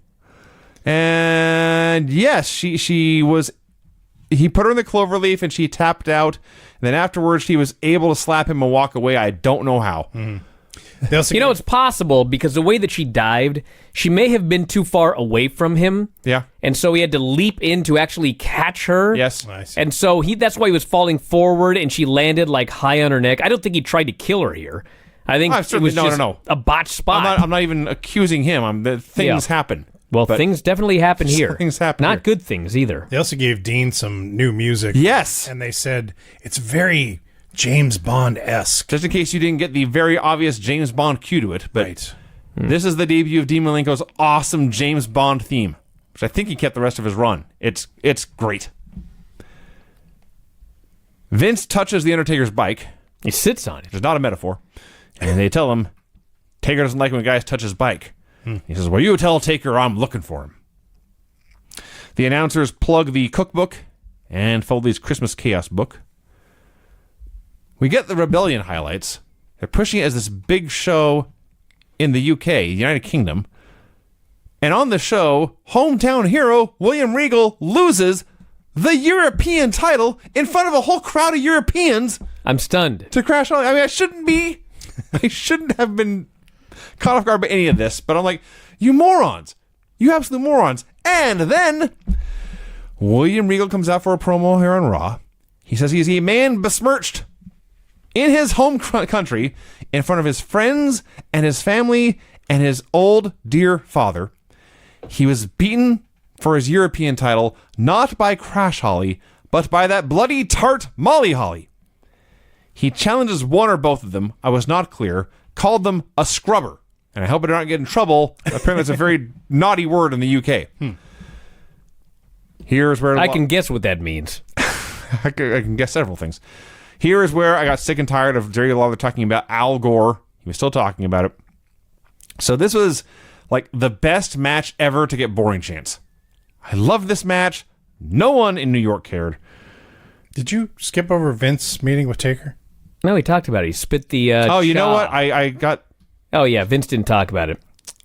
And yes, he put her in the clover leaf and she tapped out. And then afterwards, she was able to slap him and walk away. I don't know how. they also You know, it's possible because the way that she dived, she may have been too far away from him. Yeah. And so he had to leap in to actually catch her. Yes. Nice. And so that's why he was falling forward and she landed like high on her neck. I don't think he tried to kill her here. I think it was just a botched spot. I'm not even accusing him. Things happen. Well, But things definitely happen here. things happen Not here. good things either. They also gave Dean some new music. Yes. And they said it's very James Bond-esque. Just in case you didn't get the very obvious James Bond cue to it. But Right. this is the debut of Dean Malenko's awesome James Bond theme, which I think he kept the rest of his run. It's great. Vince touches the Undertaker's bike. He sits on it. Which is not a metaphor. And they tell him, Taker doesn't like when guys touch his bike. He says, well, you tell Taker I'm looking for him. The announcers plug the cookbook and Foley's Christmas Chaos book. We get the Rebellion highlights. They're pushing it as this big show in the UK, United Kingdom. And on the show, hometown hero William Regal loses the European title in front of a whole crowd of Europeans I'm stunned. to Crash Holly. I mean, I shouldn't have been caught off guard by any of this, but I'm like, you morons. You absolute morons. And then William Regal comes out for a promo here on Raw. He says he's a man besmirched in his home country in front of his friends and his family and his old dear father. He was beaten for his European title, not by Crash Holly, but by that bloody tart Molly Holly. He challenges one or both of them. I was not clear. Called them a scrubber. And I hope I don't get in trouble. Apparently it's a very naughty word in the UK. Here's where... I can guess what that means. I can guess several things. Here is where I got sick and tired of Jerry Lawler talking about Al Gore. He was still talking about it. So this was like the best match ever to get boring chants. I loved this match. No one in New York cared. Did you skip over Vince meeting with Taker? No, he talked about it. He spit the Oh, you know chaw. what? I got... Oh, yeah, Vince didn't talk about it.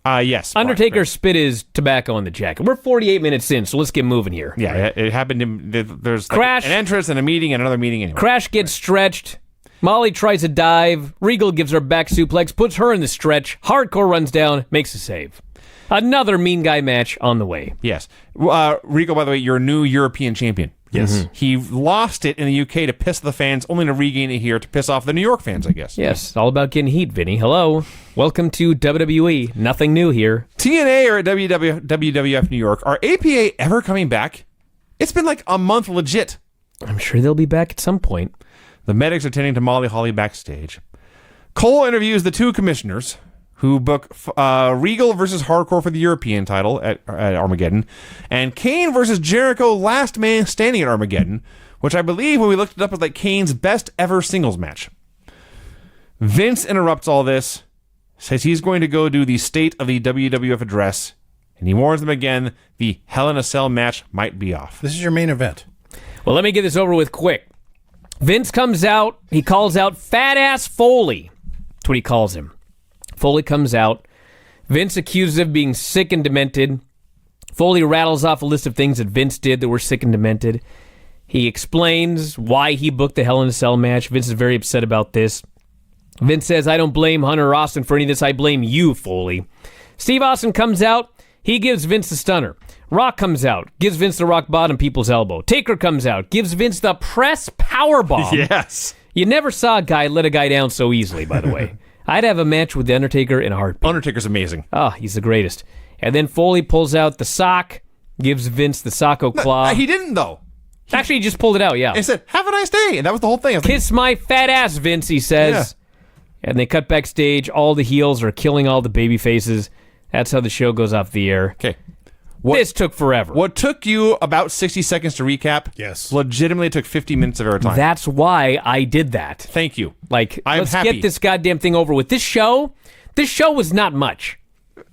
Yes. Undertaker spit his tobacco in the jacket. We're 48 minutes in, so let's get moving here. Yeah, it happened. There's like Crash. an entrance and a meeting and another meeting anyway. Crash gets stretched. Molly tries to dive. Regal gives her a back suplex, puts her in the stretch. Hardcore runs down, makes a save. Another mean guy match on the way. Yes. Regal, by the way, you're a new European champion. Yes. He lost it in the UK to piss the fans, only to regain it here to piss off the New York fans, I guess. Yes, it's all about getting heat, Vinny. Hello. Welcome to WWE. Nothing new here. TNA or at WWF New York, are APA ever coming back? It's been like a month legit. I'm sure they'll be back at some point. The medics are tending to Molly Holly backstage. Cole interviews the two commissioners who book Regal versus Hardcore for the European title at Armageddon, and Kane versus Jericho last man standing at Armageddon, which I believe when we looked it up was like Kane's best ever singles match. Vince interrupts all this, says he's going to go do the State of the WWF address, and he warns them again the Hell in a Cell match might be off. This is your main event. Well, let me get this over with quick. Vince comes out. He calls out Fat Ass Foley. That's what he calls him. Foley comes out. Vince accuses him of being sick and demented. Foley rattles off a list of things that Vince did that were sick and demented. He explains why he booked the Hell in a Cell match. Vince is very upset about this. Vince says, I don't blame Hunter or Austin for any of this. I blame you, Foley. Steve Austin comes out. He gives Vince the stunner. Rock comes out. Gives Vince the rock bottom people's elbow. Taker comes out. Gives Vince the press powerbomb. Yes. You never saw a guy let a guy down so easily, by the way. I'd have a match with The Undertaker in a heartbeat. Undertaker's amazing. Oh, he's the greatest. And then Foley pulls out the sock, gives Vince the Socko claw. He didn't, though. Actually, he just pulled it out, yeah. And he said, "Have a nice day." And that was the whole thing. I was like, Kiss my fat ass, Vince, he says. And they cut backstage. All the heels are killing all the baby faces. That's how the show goes off the air. okay. This took forever. What took you about 60 seconds to recap? Yes. Legitimately took 50 minutes of our time. That's why I did that. Thank you. Like, I'm let's happy. get this goddamn thing over with. This show was not much.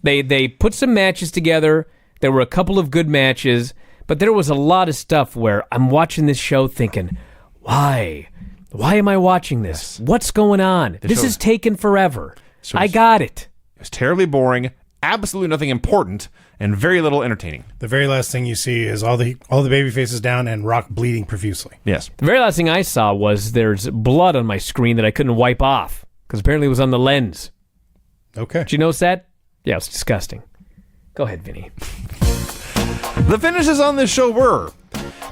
They put some matches together. There were a couple of good matches, but there was a lot of stuff where I'm watching this show thinking, why? Why am I watching this? What's going on? This is taking forever. I got it. It was terribly boring, absolutely nothing important, and very little entertaining. The very last thing you see is all the baby faces down and Rock bleeding profusely. Yes. The very last thing I saw was there's blood on my screen that I couldn't wipe off because apparently it was on the lens. Okay. Did you notice that? Yeah, it's disgusting. Go ahead, Vinny. The finishes on this show were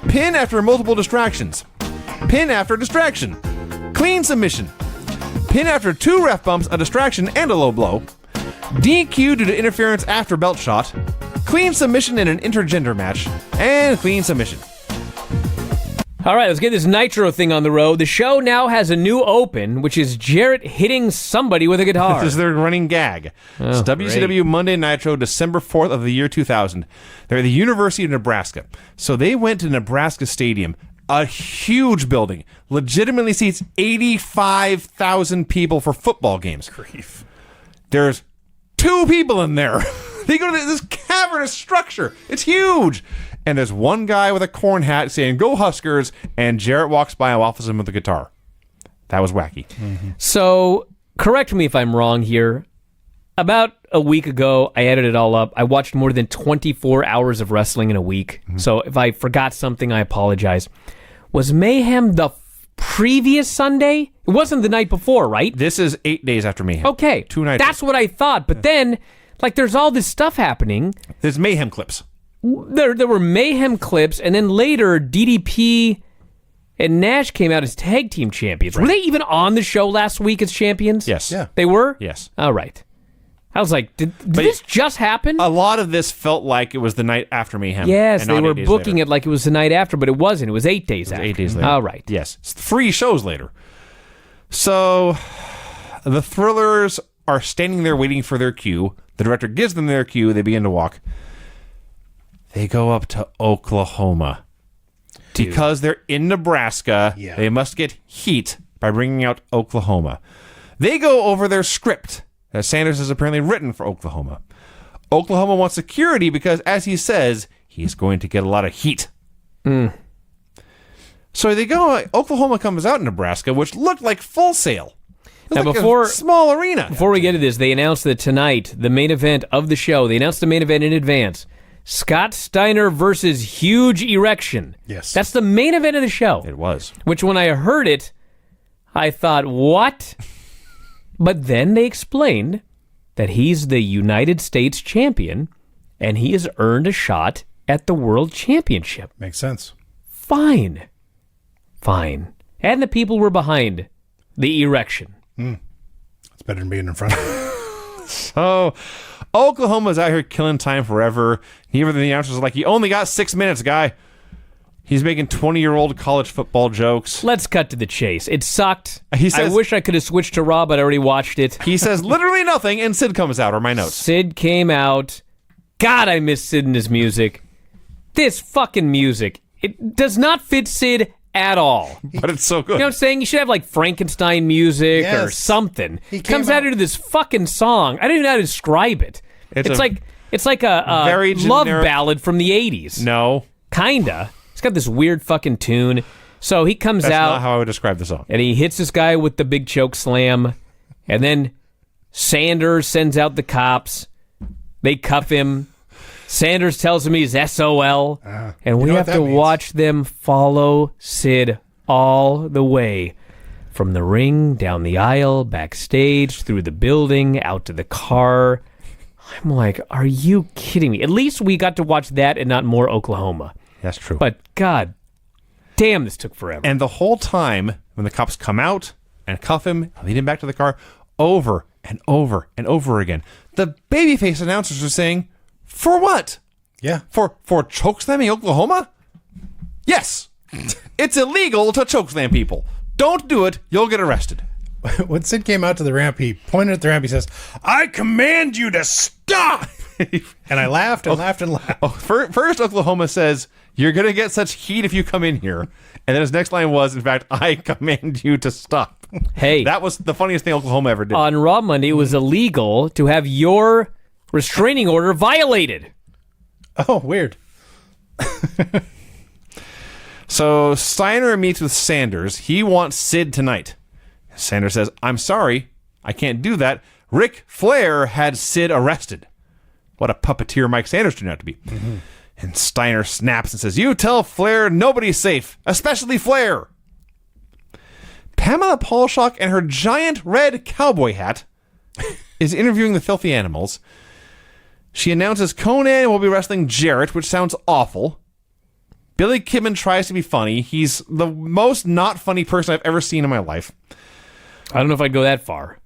pin after multiple distractions, pin after distraction, clean submission, pin after 2 ref bumps, a distraction, and a low blow, DQ due to interference after belt shot, clean submission in an intergender match, and clean submission. All right, let's get this Nitro thing on the road. The show now has a new open, which is Jarrett hitting somebody with a guitar. This is their running gag. It's WCW great. Monday Nitro, December 4th of the year 2000. They're at the University of Nebraska. So they went to Nebraska Stadium, a huge building, legitimately seats 85,000 people for football games. Grief. There's 2 people in there. They go to this cavernous structure. It's huge. And there's one guy with a corn hat saying, "Go Huskers," and Jarrett walks by and waffles him with a guitar. That was wacky. So, correct me if I'm wrong here. About a week ago, I added it all up. I watched more than 24 hours of wrestling in a week. So if I forgot something, I apologize. Was Mayhem the previous Sunday? It wasn't the night before, right? This is 8 days after Mayhem. Okay. 2 nights. That's what I thought. But then, like, there's all this stuff happening. There's Mayhem clips. There were Mayhem clips, and then later, DDP and Nash came out as tag team champions. Were they even on the show last week as champions? Yes. Yeah. They were? Yes. All right. I was like, did this just happen? A lot of this felt like it was the night after Mayhem. Yes, and they not were 8 days booking later. it like it was the night after, but it wasn't. It was 8 days after. 8 days later. All right. Yes. It's 3 shows later. So the Thrillers are standing there waiting for their cue. The director gives them their cue. They begin to walk. They go up to Oklahoma. Because they're in Nebraska, Yeah. they must get heat by bringing out Oklahoma. They go over their script that Sanders has apparently written for Oklahoma. Oklahoma wants security because, as he says, he's going to get a lot of heat. So they go. Oklahoma comes out in Nebraska, which looked like Full Sail. It was Now, like before- a small arena. Before we get to this, they announced that tonight, the main event of the show, they announced the main event in advance. Scott Steiner versus Huge Erection. Yes. That's the main event of the show. It was. Which, when I heard it, I thought, what? But then they explained that he's the United States champion, and he has earned a shot at the World Championship. Makes sense. Fine. And the people were behind the erection. It's better than being in front. So Oklahoma's out here killing time forever. Even the announcers are like, "You only got 6 minutes, guy." He's making 20-year-old college football jokes. Let's cut to the chase. It sucked. He says- I wish I could have switched to Raw, but I already watched it. He says literally nothing, and Sid comes out, or my notes. Sid came out. God, I miss Sid and his music. This fucking music. It does not fit Sid at all. But it's so good. You know what I'm saying? You should have like Frankenstein music or Yes. something. He He comes came out out- into this fucking song. I don't even know how to describe it. It's It's like a very love generic- ballad from the 80s. No, Kinda. It's got this weird fucking tune. So he comes that's out not how I would describe the song. and he hits this guy with the big choke slam. And then Sanders sends out the cops. They cuff him. Sanders tells him he's SOL. And we know what have that to means. watch them follow Sid all the way from the ring, down the aisle, backstage, through the building, out to the car. I'm like, are you kidding me? At least we got to watch that and not more Oklahoma. That's true. But God damn, this took forever. And the whole time, when the cops come out and cuff him, lead him back to the car, over and over and over again, the babyface announcers are saying, "For what? Yeah. For chokeslamming Oklahoma? Yes. It's illegal to chokeslam people. Don't do it. You'll get arrested. When Sid came out to the ramp, he pointed at the ramp. He says, "I command you to stop." And I laughed and laughed and laughed. Oh, first, Oklahoma says, "You're going to get such heat if you come in here." And then his next line was, in fact, "I command you to stop." Hey. That was the funniest thing Oklahoma ever did. On Raw Monday, it was illegal to have your restraining order violated. Oh, weird. So Steiner meets with Sanders. He wants Sid tonight. Sanders says, "I'm sorry. I can't do that. Ric Flair had Sid arrested." What a puppeteer Mike Sanders turned out to be. Mm-hmm. And Steiner snaps and says, "You tell Flair nobody's safe, especially Flair." Pamela Paulshock and her giant red cowboy hat is interviewing the Filthy Animals. She announces Conan will be wrestling Jarrett, which sounds awful. Billy Kidman tries to be funny. He's the most not funny person I've ever seen in my life. I don't know if I'd go that far,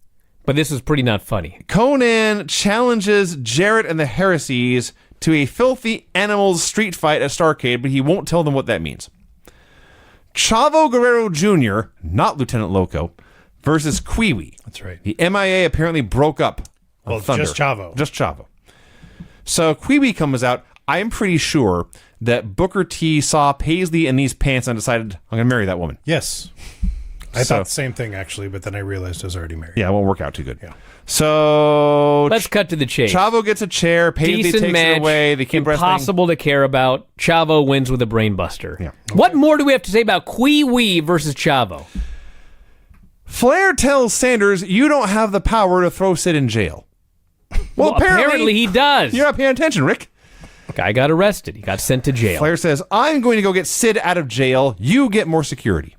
but this is pretty not funny. Conan challenges Jarrett and the Heresies to a Filthy Animals street fight at Starrcade, but he won't tell them what that means. Chavo Guerrero Jr., not Lieutenant Loco, versus Kiwi. That's right. The MIA apparently broke up. Well, Thunder. just Chavo. Just Chavo. So Kiwi comes out. I'm pretty sure that Booker T saw Paisley in these pants and decided, I'm going to marry that woman. Yes. I thought the same thing, actually, but then I realized I was already married. Yeah, it won't work out too good. Yeah. So Let's cut to the chase. Chavo gets a chair. Paisley Decent takes match, it away. They keep wrestling. impossible to care about. Chavo wins with a brain buster. Yeah. What more do we have to say about Kiwi versus Chavo? Flair tells Sanders, "You don't have the power to throw Sid in jail." Well, apparently he does. You're not paying attention, Rick. Guy got arrested. He got sent to jail. Flair says, "I'm going to go get Sid out of jail. You get more security."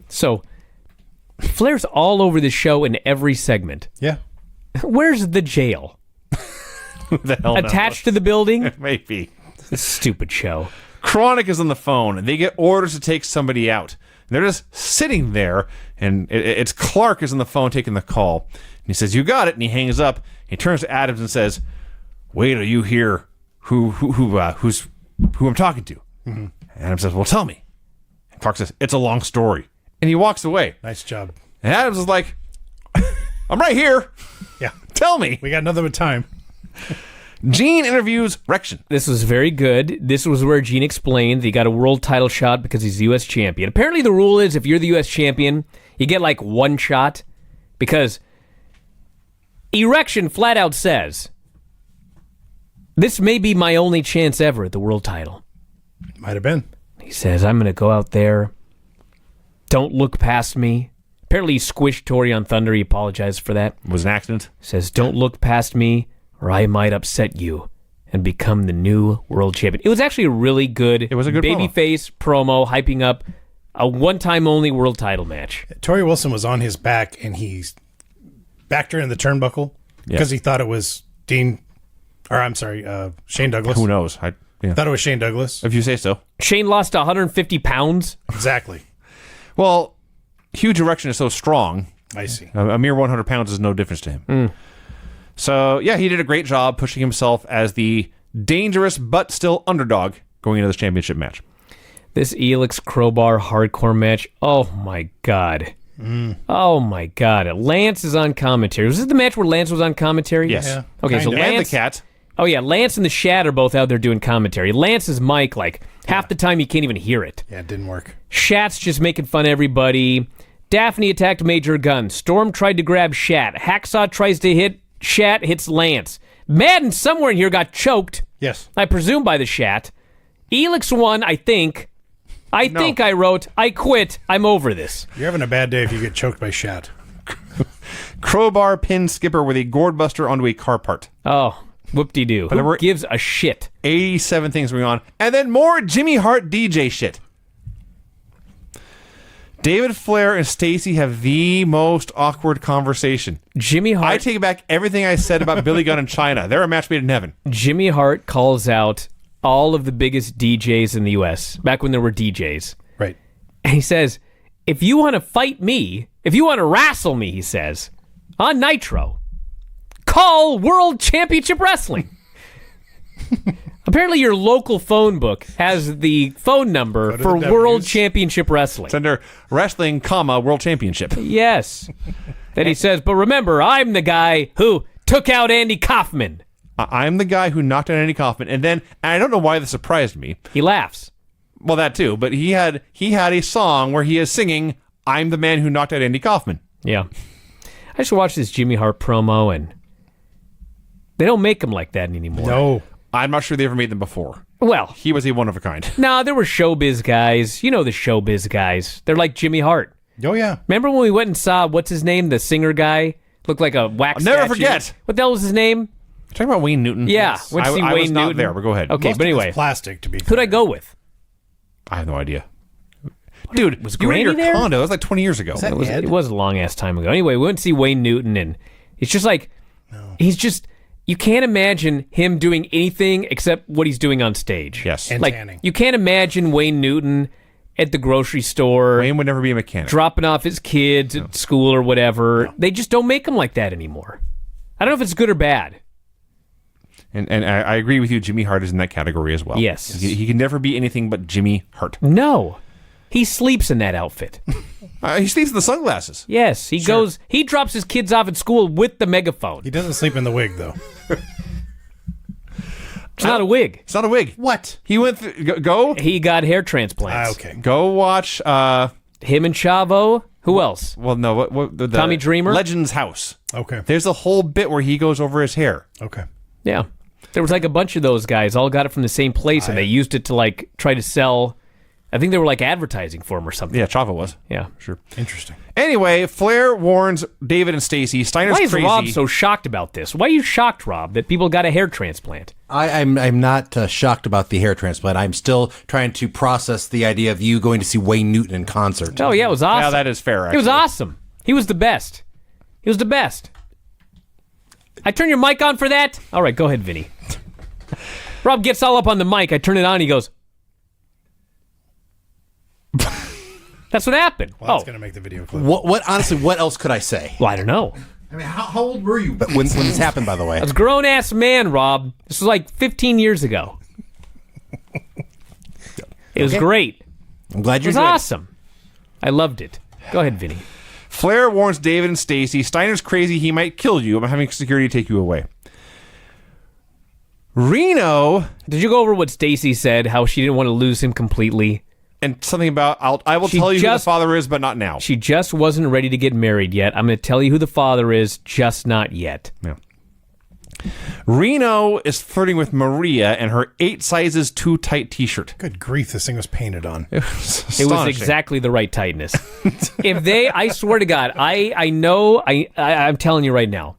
So, Flair's all over the show in every segment. Yeah. Where's the jail? The hell Attached to the building? Maybe. This stupid show. Chronic is on the phone, and they get orders to take somebody out. And they're just sitting there, and it's Clark is on the phone taking the call. And he says, "You got it," and he hangs up. He turns to Adams and says, "Wait till you hear who I'm talking to." Mm-hmm. Adams says, "Well, tell me." And Clark says, "It's a long story." And he walks away. Nice job. And Adams is like, "I'm right here. Yeah. Tell me." We got nothing but time. Gene interviews Rection. This was very good. This was where Gene explained that he got a world title shot because he's the U.S. champion. Apparently the rule is if you're the U.S. champion, you get like one shot because Erection flat out says, "This may be my only chance ever at the world title." Might have been. He says, "I'm going to go out there. Don't look past me." Apparently he squished Tori on Thunder. He apologized for that. It was an accident. Says, "Don't look past me or I might upset you and become the new world champion." It was actually a really good, It was a good babyface promo hyping up a one-time only world title match. Tori Wilson was on his back, and he backed her in the turnbuckle because he thought it was Shane Douglas. Who knows? Thought it was Shane Douglas. If you say so. Shane lost 150 pounds. Exactly. Well, huge erection is so strong. I see. A mere 100 pounds is no difference to him. So, yeah, he did a great job pushing himself as the dangerous but still underdog going into this championship match. This Elix Crowbar hardcore match, oh my God. Oh my God. Lance is on commentary. Was this the match where Lance was on commentary? Yes. Yeah. Okay, so Kinda. And Lance... the cat. Oh yeah, Lance and the Shat are both out there doing commentary. Lance's mic, half the time you can't even hear it. Yeah, it didn't work. Shat's just making fun of everybody. Daphne attacked Major Gunn. Storm tried to grab Shat. Hacksaw tries to hit Shat, hits Lance. Madden somewhere in here got choked. Yes. I presume by the Shat. Elix won, I think. I think I wrote, "I quit. I'm over this." You're having a bad day if you get choked by Shat. Crowbar pin skipper with a gourd buster onto a car part. Oh, whoop-de-doo. there Who were- gives a shit? 87 things going on. And then more Jimmy Hart DJ shit. David Flair and Stacy have the most awkward conversation. Jimmy I Hart. take back everything I said about Billy Gunn and China. They're a match made in heaven. Jimmy Hart calls out all of the biggest DJs in the U.S. back when there were DJs. Right. And he says, "If you want to fight me, if you want to wrestle me," he says, "on Nitro, call World Championship Wrestling." Apparently, your local phone book has the phone number to for the World W's. Championship Wrestling. It's under wrestling, World Championship. Yes. Then he says, but remember, I'm the guy who took out Andy Kaufman. I'm the guy who knocked out Andy Kaufman, and I don't know why this surprised me. He laughs. Well, that too, but he had a song where he is singing, "I'm the man who knocked out Andy Kaufman." Yeah. I just watched this Jimmy Hart promo, and they don't make him like that anymore. No. I'm not sure they ever made them before. Well, He was a one of a kind. no, there were showbiz guys. You know the showbiz guys. They're like Jimmy Hart. Oh, yeah. Remember when we went and saw, what's his name, the singer guy? Looked like a wax I'll never statue. forget. What the hell was his name? Talking about Wayne Newton. Yeah, went to see I Wayne was not Newton. there, but go ahead. Okay, Most but of it's anyway. plastic, to be Who'd I go with? I have no idea. Dude, Was you were in your Granny there? condo. That was like 20 years ago. that- Ed? It was a long-ass time ago. Anyway, we went to see Wayne Newton, and it's just like, he's just, you can't imagine him doing anything except what he's doing on stage. Yes. And like, tanning. you can't imagine Wayne Newton at the grocery store Wayne would never be a mechanic. dropping off his kids at school or whatever. They just don't make him like that anymore. I don't know if it's good or bad. And I agree with you. Jimmy Hart is in that category as well. Yes. He can never be anything but Jimmy Hart. No. He sleeps in that outfit. He sleeps in the sunglasses. Yes, he goes, he drops his kids off at school with the megaphone. He doesn't sleep in the wig, though. It's not a wig. It's not a wig. What? He went through, go He got hair transplants. Okay. go watch. Him and Chavo. Who else? Well, no, what the Tommy Dreamer? Legends House. Okay. There's a whole bit where he goes over his hair. Okay. Yeah. There was like a bunch of those guys all got it from the same place, and they used it to like try to sell. I think they were like advertising for him or something. Yeah, Chava was. Yeah. Sure. Interesting. Anyway, Flair warns David and Stacy. Steiner's Why is crazy. Rob so shocked about this? Why are you shocked, Rob, that people got a hair transplant? I'm not shocked about the hair transplant. I'm still trying to process the idea of you going to see Wayne Newton in concert. Oh, yeah, it was awesome. Yeah, that is fair. It was actually. awesome. He was the best. He was the best. I turn your mic on for that? All right, go ahead, Vinny. Rob gets all up on the mic. I turn it on. He goes, that's what happened. Well, that's going to make the video clip. What honestly, what else could I say? Well, I don't know. I mean, how old were you when this happened, by the way? I was a grown-ass man, Rob. This was like 15 years ago. It was great. I'm glad It you was enjoyed it. awesome. I loved it. Go ahead, Vinny. Flair warns David and Stacy. Steiner's crazy. He might kill you. I'm having security take you away. Reno Did you go over what Stacy said, how she didn't want to lose him completely? and something about I will She tell you who the just- father is, but not now. She just wasn't ready to get married yet. I'm going to tell you who the father is, just not yet. Yeah. Reno is flirting with Maria and her 8 sizes too tight T-shirt. Good grief, this thing was painted on. It was exactly the right tightness. If they, I swear to God, I know, I'm telling you right now,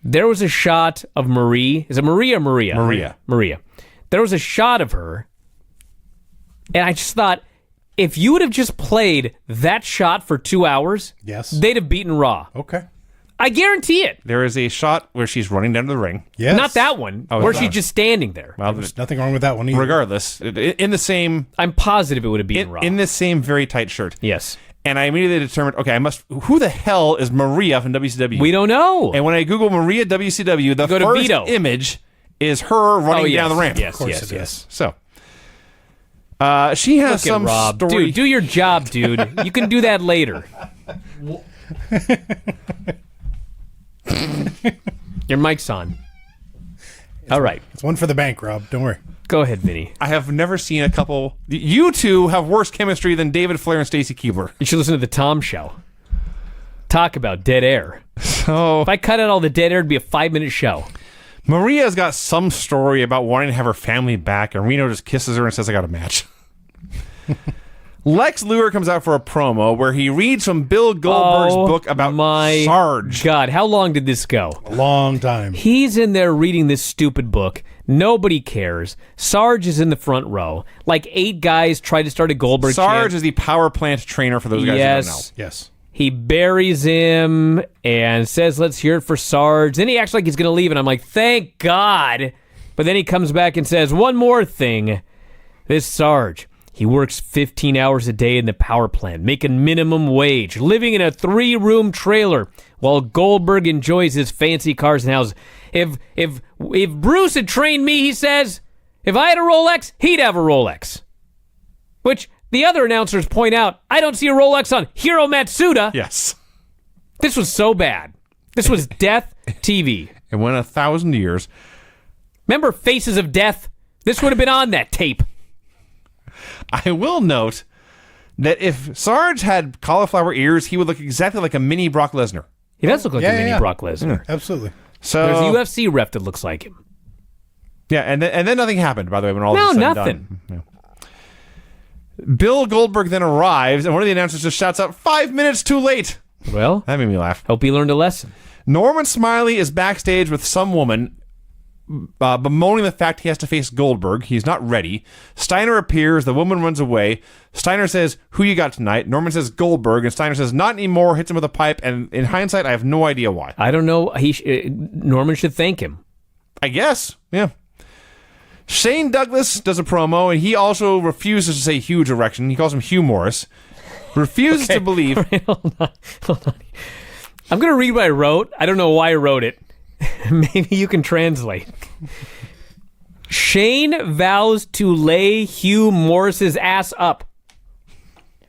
there was a shot of Marie. Is it Maria or Maria? Maria. Maria. There was a shot of her, and I just thought, if you would have just played that shot for 2 hours, Yes. they'd have beaten Raw. Okay. I guarantee it. There is a shot where she's running down to the ring. Yes. Not that one, Oh, where it's she's not. just standing there. Well, There's nothing wrong with that one either. regardless, in the same I'm positive it would have beaten Raw. in the same very tight shirt. Yes. And I immediately determined, okay, who the hell is Maria from WCW? We don't know. And when I Google Maria WCW, the Go to first Vito. image is her running yes. down the ramp. Yes, course yes, it yes. So, she has Look at some Rob. story. Dude, do your job, dude. You can do that later. Your mic's on. All right. It's one for the bank, Rob. Don't worry. Go ahead, Vinny. I have never seen a couple. You two have worse chemistry than David Flair and Stacy Keibler. You should listen to the Tom Show. Talk about dead air. So If I cut out all the dead air, it'd be a 5-minute show. Maria's got some story about wanting to have her family back, and Reno just kisses her and says, "I got a match." Lex Luger comes out for a promo where he reads from Bill Goldberg's book about my Sarge. God, how long did this go? A long time. He's in there reading this stupid book. Nobody cares. Sarge is in the front row. Like 8 guys tried to start a Goldberg Sarge chant. is the power plant trainer for those guys who don't know. Yes. Yes. He buries him and says, let's hear it for Sarge. Then he acts like he's going to leave, and I'm like, thank God. But then he comes back and says, one more thing. This Sarge, he works 15 hours a day in the power plant, making minimum wage, living in a 3-room trailer, while Goldberg enjoys his fancy cars and houses. If Bruce had trained me, he says, If I had a Rolex, he'd have a Rolex. Which the other announcers point out, I don't see a Rolex on Hiro Matsuda. Yes. This was so bad. This was Death TV. It went 1,000 years. Remember Faces of Death? This would have been on that tape. I will note that if Sarge had cauliflower ears, he would look exactly like a mini Brock Lesnar. He does look like a mini Brock Lesnar. Absolutely. So There's a UFC ref that looks like him. yeah, and then nothing happened. By the way, when all No, this was said and nothing. done. Yeah. Bill Goldberg then arrives, and one of the announcers just shouts out, 5 minutes too late. Well, That made me laugh. hope he learned a lesson. Norman Smiley is backstage with some woman bemoaning the fact he has to face Goldberg. He's not ready. Steiner appears. The woman runs away. Steiner says, who you got tonight? Norman says Goldberg, and Steiner says, not anymore, hits him with a pipe, and in hindsight, I have no idea why. I don't know. Norman should thank him. I guess, yeah. Shane Douglas does a promo, and he also refuses to say huge erection. He calls him Hugh Morris. Refuses to believe. Hold on. I'm going to read what I wrote. I don't know why I wrote it. Maybe you can translate. Shane vows to lay Hugh Morris's ass up.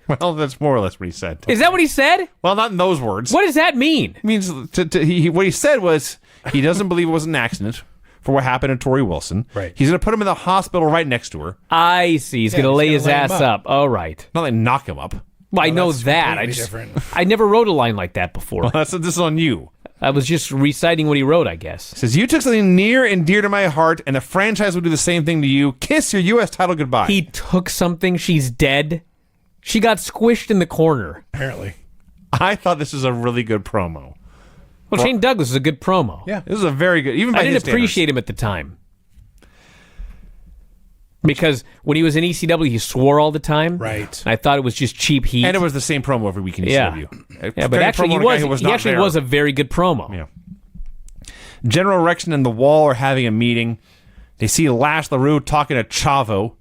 Well, that's more or less what he said. Is that what he said? Well, not in those words. What does that mean? It means what he said was he doesn't believe it was an accident for what happened to Tori Wilson. Right. He's going to put him in the hospital right next to her. I see. He's going to lay his ass up. All right. Not like knock him up. Well, I know that's that. completely different. I never wrote a line like that before. This is on you. I was just reciting what he wrote, I guess. Says, you took something near and dear to my heart, and the franchise will do the same thing to you. Kiss your U.S. title goodbye. He took something. She's dead. She got squished in the corner. Apparently. I thought this was a really good promo. Well, Shane Douglas is a good promo. Yeah. This is a very good, even by I didn't his standards. appreciate him at the time. Because when he was in ECW, he swore all the time. Right. And I thought it was just cheap heat. And it was the same promo every week in Yeah. ECW. Yeah, but actually he was a very good promo. Yeah. General Erection and the Wall are having a meeting. They see Lash LaRue talking to Chavo,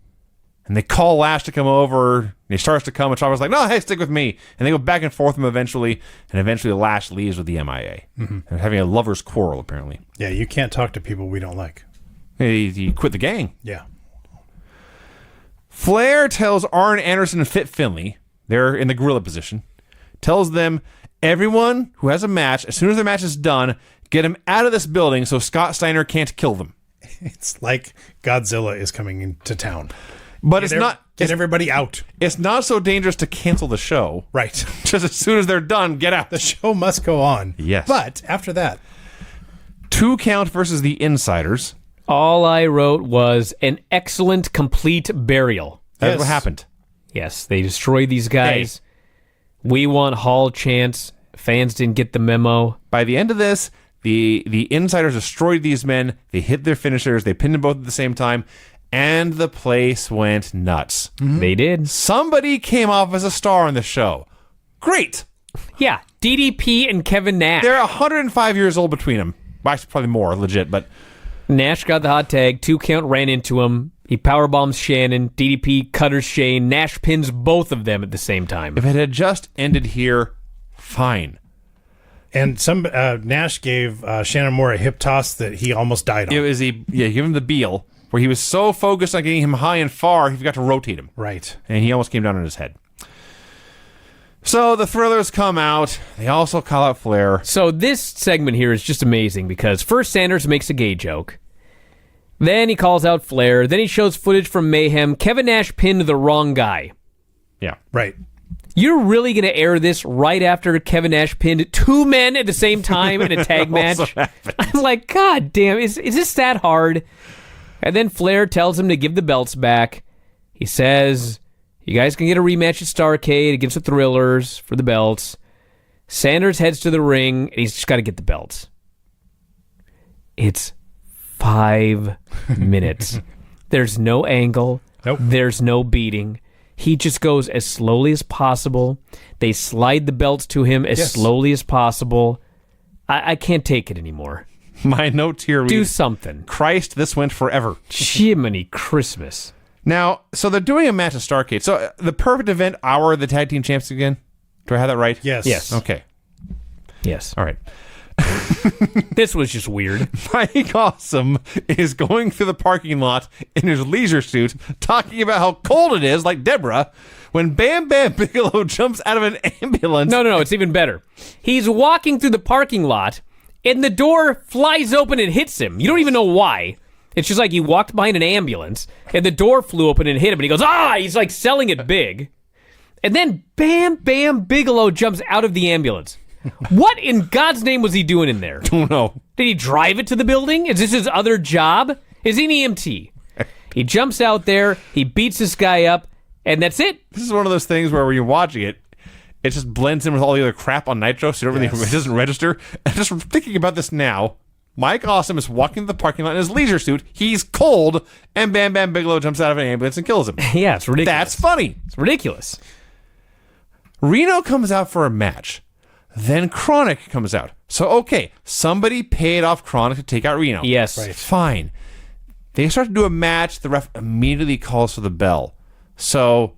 and they call Lash to come over. And he starts to come, and Chavo's like, no, hey, stick with me. And they go back and forth with him eventually, and eventually Lash leaves with the MIA. Mm-hmm. They're having a lover's quarrel, apparently. Yeah, you can't talk to people we don't like. He quit the gang. Yeah. Flair tells Arn Anderson and Fit Finlay, they're in the gorilla position, tells them, everyone who has a match, as soon as their match is done, get them out of this building so Scott Steiner can't kill them. It's like Godzilla is coming into town. But Get everybody out. It's not so dangerous to cancel the show. Right. Just as soon as they're done, get out. The show must go on. Yes. But after that, 2 Count versus the Insiders. All I wrote was an excellent, complete burial. That's Yes. what happened. Yes, they destroyed these guys. We want Hall chants. Fans didn't get the memo. By the end of this, the Insiders destroyed these men. They hit their finishers. They pinned them both at the same time. And the place went nuts. They did. Somebody came off as a star on the show. Great. Yeah, DDP and Kevin Nash. They're 105 years old between them. Well, actually, probably more, legit. But Nash got the hot tag. 2 Count ran into him. He powerbombs Shannon. DDP cutters Shane. Nash pins both of them at the same time. if it had just ended here, fine. and Nash gave Shannon Moore a hip toss that he almost died on. It was give him the Beal, where he was so focused on getting him high and far, he forgot to rotate him. Right. And he almost came down on his head. So the Thrillers come out. They also call out Flair. So this segment here is just amazing because first Sanders makes a gay joke. Then he calls out Flair. Then he shows footage from Mayhem. Kevin Nash pinned the wrong guy. Yeah. Right. You're really going to air this right after Kevin Nash pinned 2 men at the same time in a tag match? I'm like, God damn, is this that hard? And then Flair tells him to give the belts back. He says, you guys can get a rematch at Starrcade against the Thrillers for the belts. Sanders heads to the ring, and he's just got to get the belts. It's 5 minutes. There's no angle. Nope. There's no beating. He just goes as slowly as possible. They slide the belts to him as slowly as possible. I can't take it anymore. My notes here read, Do something. Christ, this went forever. Jiminy Christmas. Now, so they're doing a match at Starrcade. So the perfect event hour, the tag team champs again? Do I have that right? Yes. Yes. Okay. Yes. All right. This was just weird. Mike Awesome is going through the parking lot in his leisure suit, talking about how cold it is, like Deborah, when Bam Bam Bigelow jumps out of an ambulance. No, it's even better. He's walking through the parking lot, and the door flies open and hits him. You don't even know why. It's just like he walked behind an ambulance, and the door flew open and hit him, and he goes, ah! He's like selling it big. And then Bam Bam Bigelow jumps out of the ambulance. What in God's name was he doing in there? Don't know. Did he drive it to the building? Is this his other job? Is he an EMT? He jumps out there, he beats this guy up, and that's it. This is one of those things where when you're watching it, it just blends in with all the other crap on Nitro, so you don't really, it doesn't register. And just thinking about this now, Mike Awesome is walking the parking lot in his leisure suit. He's cold, and Bam Bam Bigelow jumps out of an ambulance and kills him. Yeah, it's ridiculous. That's funny. It's ridiculous. Reno comes out for a match. Then Chronic comes out. So, okay, somebody paid off Chronic to take out Reno. Yes. Right. Fine. They start to do a match. The ref immediately calls for the bell. So,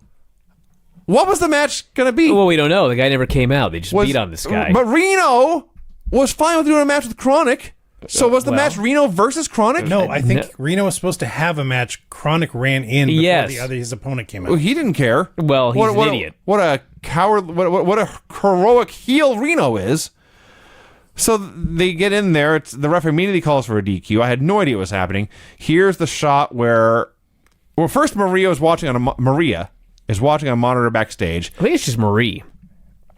what was the match going to be? Well, we don't know. The guy never came out. They just beat on this guy. But Reno was fine with doing a match with Chronic. So was the match Reno versus Chronic? No, I think Reno was supposed to have a match. Chronic ran in before his opponent came out. Well, he didn't care. Well, he's an idiot. What a coward! What a heroic heel Reno is. So they get in there. The ref immediately calls for a DQ. I had no idea what was happening. Here's the shot where, first Maria is watching on a monitor backstage. I think it's just Marie.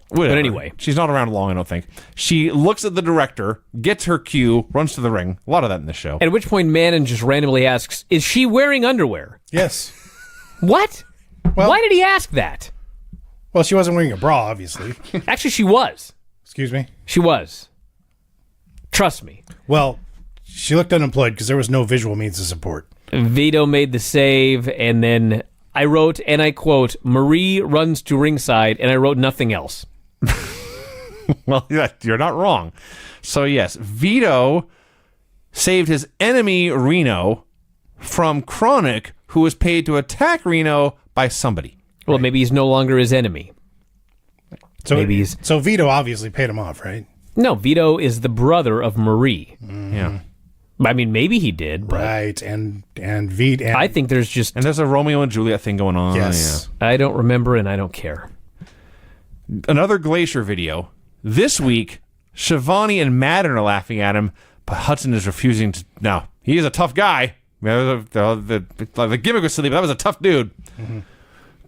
Whatever. But anyway. She's not around long, I don't think. She looks at the director, gets her cue, runs to the ring. A lot of that in this show. At which point Manon just randomly asks, is she wearing underwear? Yes. What? Well- Why did he ask that? Well, she wasn't wearing a bra, obviously. Actually, she was. Excuse me? She was. Trust me. Well, she looked unemployed because there was no visual means of support. Vito made the save, and then I wrote, and I quote, Marie runs to ringside, and I wrote nothing else. Well, you're not wrong. So, yes, Vito saved his enemy, Reno, from Chronic, who was paid to attack Reno by somebody. Well, maybe he's no longer his enemy. So Vito obviously paid him off, right? No, Vito is the brother of Marie. Yeah. I mean, maybe he did, but Right, and Vito... I think there's just... And there's a Romeo and Juliet thing going on. Yes. I don't remember, and I don't care. Yeah. Another Glacier video. This week, Shivani and Madden are laughing at him, but Hudson is refusing to... No, he is a tough guy. The gimmick was silly, but that was a tough dude. Mm-hmm.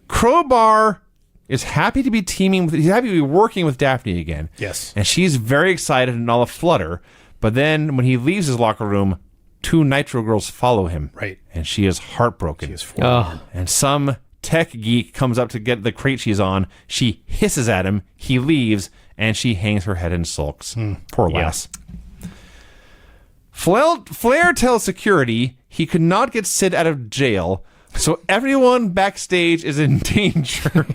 Crowbar is happy to be he's happy to be working with Daphne again. Yes. And she's very excited and all aflutter. But then when he leaves his locker room, 2 Nitro girls follow him. Right. And she is heartbroken. She is forward. And some tech geek comes up to get the crate she's on. She hisses at him. He leaves, and she hangs her head and sulks. Poor lass. Flair tells security he could not get Sid out of jail, so everyone backstage is in danger.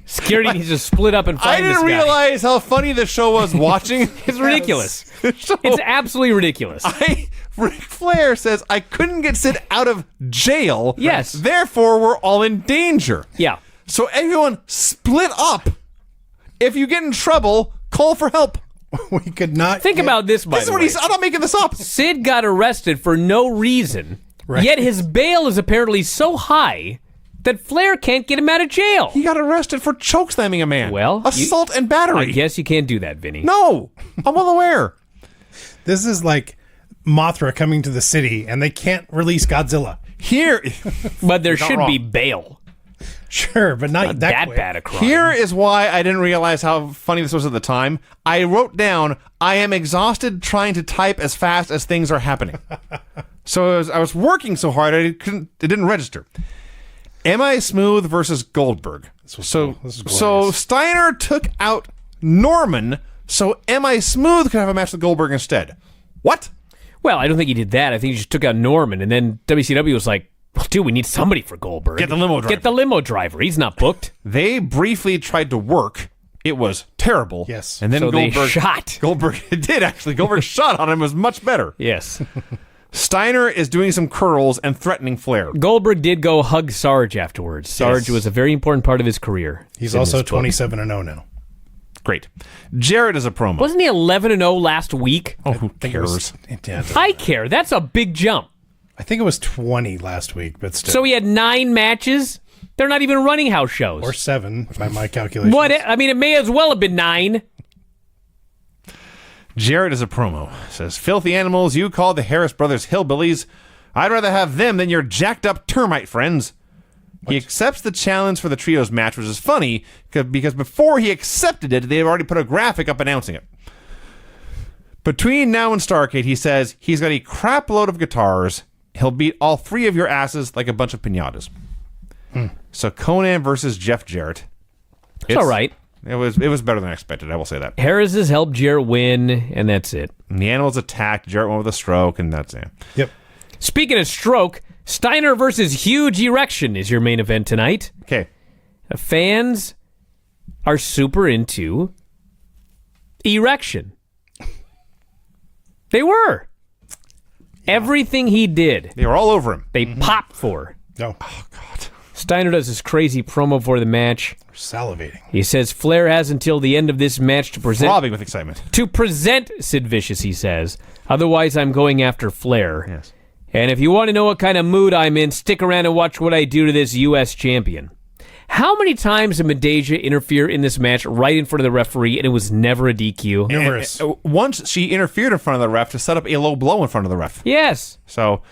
Security needs to split up and find this guy. I didn't realize how funny the show was watching. It's ridiculous. It's absolutely ridiculous. Ric Flair says, I couldn't get Sid out of jail. Yes. Therefore, we're all in danger. Yeah. So everyone split up. If you get in trouble, call for help. We could not... Think about this, by This is the what way. I'm not making this up. Sid got arrested for no reason, yet his bail is apparently so high that Flair can't get him out of jail. He got arrested for chokeslamming a man. Well, assault and battery. I guess you can't do that, Vinny. No, I'm well aware. This is like Mothra coming to the city, and they can't release Godzilla. Here, But there not should wrong. be bail. Sure, but not That quick. bad a crime. here is why I didn't realize how funny this was at the time. I wrote down, I am exhausted trying to type as fast as things are happening. So I was working so hard, it didn't register. Am I Smooth versus Goldberg? So glorious. Steiner took out Norman, so Am I Smooth could have a match with Goldberg instead. What? Well, I don't think he did that. I think he just took out Norman, and then WCW was like, well, dude, we need somebody for Goldberg. Get the limo driver. Get the limo driver. He's not booked. They briefly tried to work. It was terrible. Yes. And then So they Goldberg shot. Goldberg it did actually. Goldberg shot on him. It was much better. Yes. Steiner is doing some curls and threatening Flair. Goldberg did go hug Sarge afterwards. Sarge was a very important part of his career. He's in also this book. 27-0 now. Great. Jarrett is a promo. Wasn't he 11-0 last week? Oh, who cares? I care. That's a big jump. I think it was 20 last week, but still. So he had 9 matches? They're not even running house shows. Or 7, by my calculations. What? I mean, it may as well have been 9. Jarrett is a promo. Says, filthy animals you call the Harris Brothers hillbillies. I'd rather have them than your jacked up termite friends. He accepts the challenge for the trios match, which is funny because before he accepted it, they had already put a graphic up announcing it. Between now and Starrcade, he says he's got a crap load of guitars. He'll beat all 3 of your asses like a bunch of pinatas. So Conan versus Jeff Jarrett. It's all right. It was better than I expected, I will say that. Harris has helped Jarrett win, and that's it. And the animals attacked, Jarrett went with a stroke, and that's it. Yep. Speaking of stroke, Steiner versus Huge Erection is your main event tonight. Okay. Fans are super into Erection. They were. Everything he did, They were all over him. they popped for. No. Oh, God. Steiner does this crazy promo for the match. We're salivating. He says Flair has until the end of this match to Throbbing with excitement. present Sid Vicious, he says. Otherwise, I'm going after Flair. Yes. And if you want to know what kind of mood I'm in, stick around and watch what I do to this U.S. champion. How many times did Medeja interfere in this match right in front of the referee, and it was never a DQ? Numerous. Once she interfered in front of the ref to set up a low blow in front of the ref. Yes. So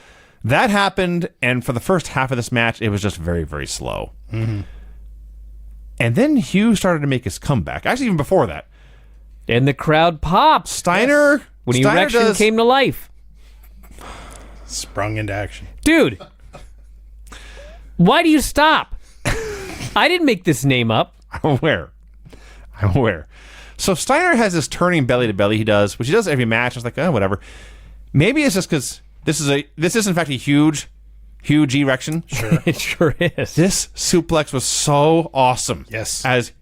that happened, and for the first half of this match, it was just very, very slow. Mm-hmm. And then Hugh started to make his comeback. Actually, even before that. And the crowd popped. Steiner... When Steiner Erection came to life. Sprung into action. Dude, why do you stop? I didn't make this name up. I'm aware. So Steiner has this turning belly to belly he does, which he does every match. It's like, oh, whatever. Maybe it's just because this is in fact a huge erection. Sure. It sure is. This suplex was so awesome. Yes. As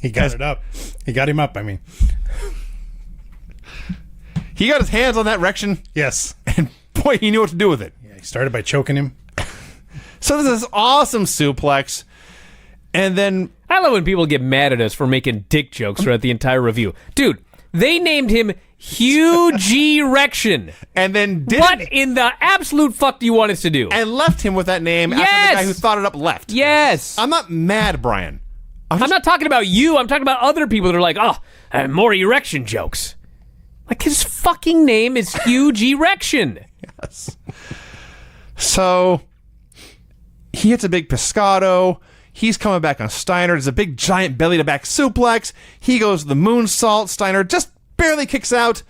He got it up. He got him up, I mean. he got his hands on that erection, Yes. and boy, he knew what to do with it. Yeah, he started by choking him. So this is awesome suplex, and then I love when people get mad at us for making dick jokes throughout the entire review. Dude, they named him Huge Erection. did What in the absolute fuck do you want us to do? and left him with that name after Yes! the guy who thought it up left. Yes. I'm not mad, Brian. I'm not talking about you. I'm talking about other people that are like, oh, more erection jokes. Like, his fucking name is Huge Erection. Yes. So he hits a big pescado. He's coming back on Steiner. There's a big giant belly to back suplex. He goes to the moonsault. Steiner just barely kicks out.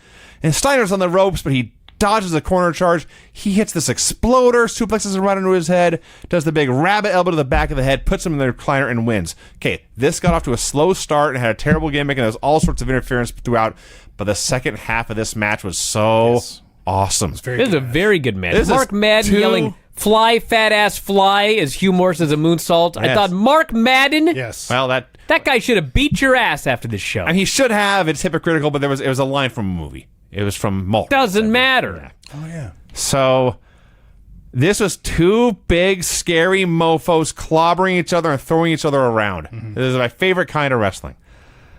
And Steiner's on the ropes, but he dodges a corner charge. He hits this exploder, suplexes him right into his head, does the big rabbit elbow to the back of the head, puts him in the recliner, and wins. Okay, this got off to a slow start and had a terrible gimmick, and there was all sorts of interference throughout. But the second half of this match was so awesome. Very This is a good. very good match. This is Mark Madden two- yelling, fly, fat ass, fly, as Hugh Morris does a moonsault. I Yes. thought Mark Madden, Yes. Well, that guy should have beat your ass after this show. and he should have. It's hypocritical, but it was a line from a movie. It was from Mulk. Doesn't matter. Oh, yeah. So this was two big, scary mofos clobbering each other and throwing each other around. This is my favorite kind of wrestling.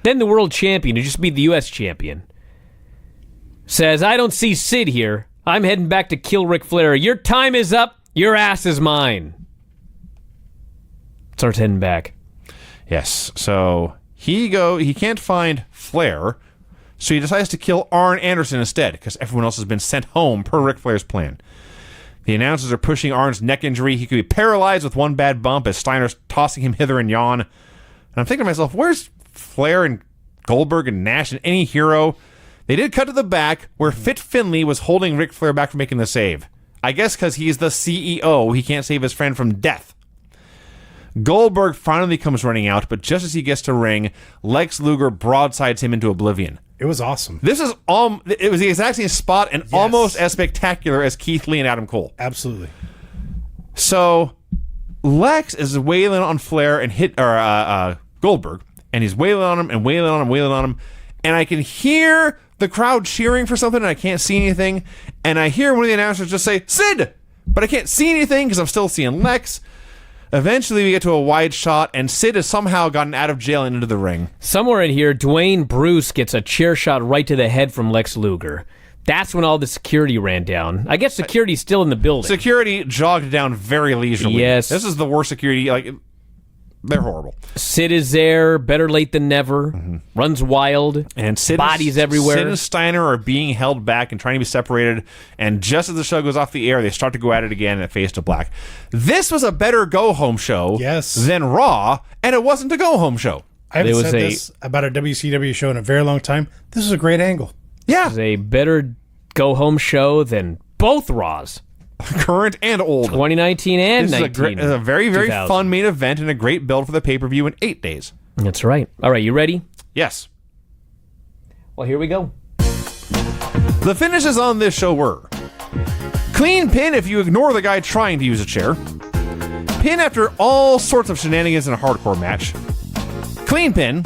Then the world champion, who just beat the U.S. champion, says, I don't see Sid here. I'm heading back to kill Ric Flair. Your time is up. Your ass is mine. Starts heading back. Yes. So he can't find Flair, so he decides to kill Arn Anderson instead because everyone else has been sent home per Ric Flair's plan. The announcers are pushing Arn's neck injury. He could be paralyzed with one bad bump as Steiner's tossing him hither and yon. And I'm thinking to myself, where's Flair and Goldberg and Nash and any hero? They did cut to the back where Fit Finlay was holding Ric Flair back from making the save. I guess because he's the CEO, he can't save his friend from death. Goldberg finally comes running out, but just as he gets to ring, Lex Luger broadsides him into oblivion. It was awesome. This is it was the exact same spot and almost as spectacular as Keith Lee and Adam Cole. Absolutely. So Lex is wailing on Flair and Goldberg, and he's wailing on him and wailing on him, wailing on him, and I can hear the crowd cheering for something, and I can't see anything, and I hear one of the announcers just say, Sid! But I can't see anything because I'm still seeing Lex. Eventually, we get to a wide shot, and Sid has somehow gotten out of jail and into the ring. Somewhere in here, Dwayne Bruce gets a chair shot right to the head from Lex Luger. That's when all the security ran down. I guess security's still in the building. Security jogged down very leisurely. Yes. This is the worst security. Like, they're horrible. Sid is there, better late than never, runs wild, And Sid bodies everywhere. Sid and Steiner are being held back and trying to be separated. And just as the show goes off the air, they start to go at it again, and it fades to black. This was a better go-home show than Raw, and it wasn't a go-home show. I haven't There was said a- this about a WCW show in a very long time. This is a great angle. Yeah, It's a better go-home show than both Raws, current and old. 2019 and This is 19. a very, very 2000. fun main event and a great build for the pay-per-view in 8 days. That's right. All right, you ready? Yes. Well, here we go. The finishes on this show were clean pin if you ignore the guy trying to use a chair, pin after all sorts of shenanigans in a hardcore match, clean pin,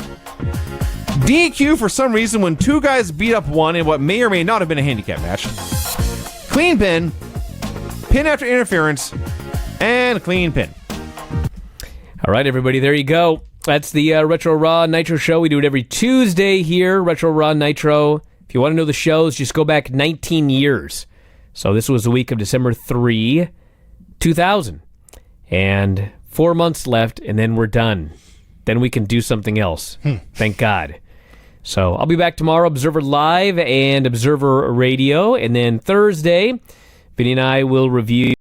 DQ for some reason when two guys beat up one in what may or may not have been a handicap match, clean pin, pin after interference, and clean pin. All right, everybody, there you go. That's the Retro Raw Nitro show. We do it every Tuesday here, Retro Raw Nitro. If you want to know the shows, just go back 19 years. So this was the week of December 3, 2000. And 4 months left, and then we're done. Then we can do something else. Thank God. So I'll be back tomorrow, Observer Live and Observer Radio. And then Thursday, Vinny and I will review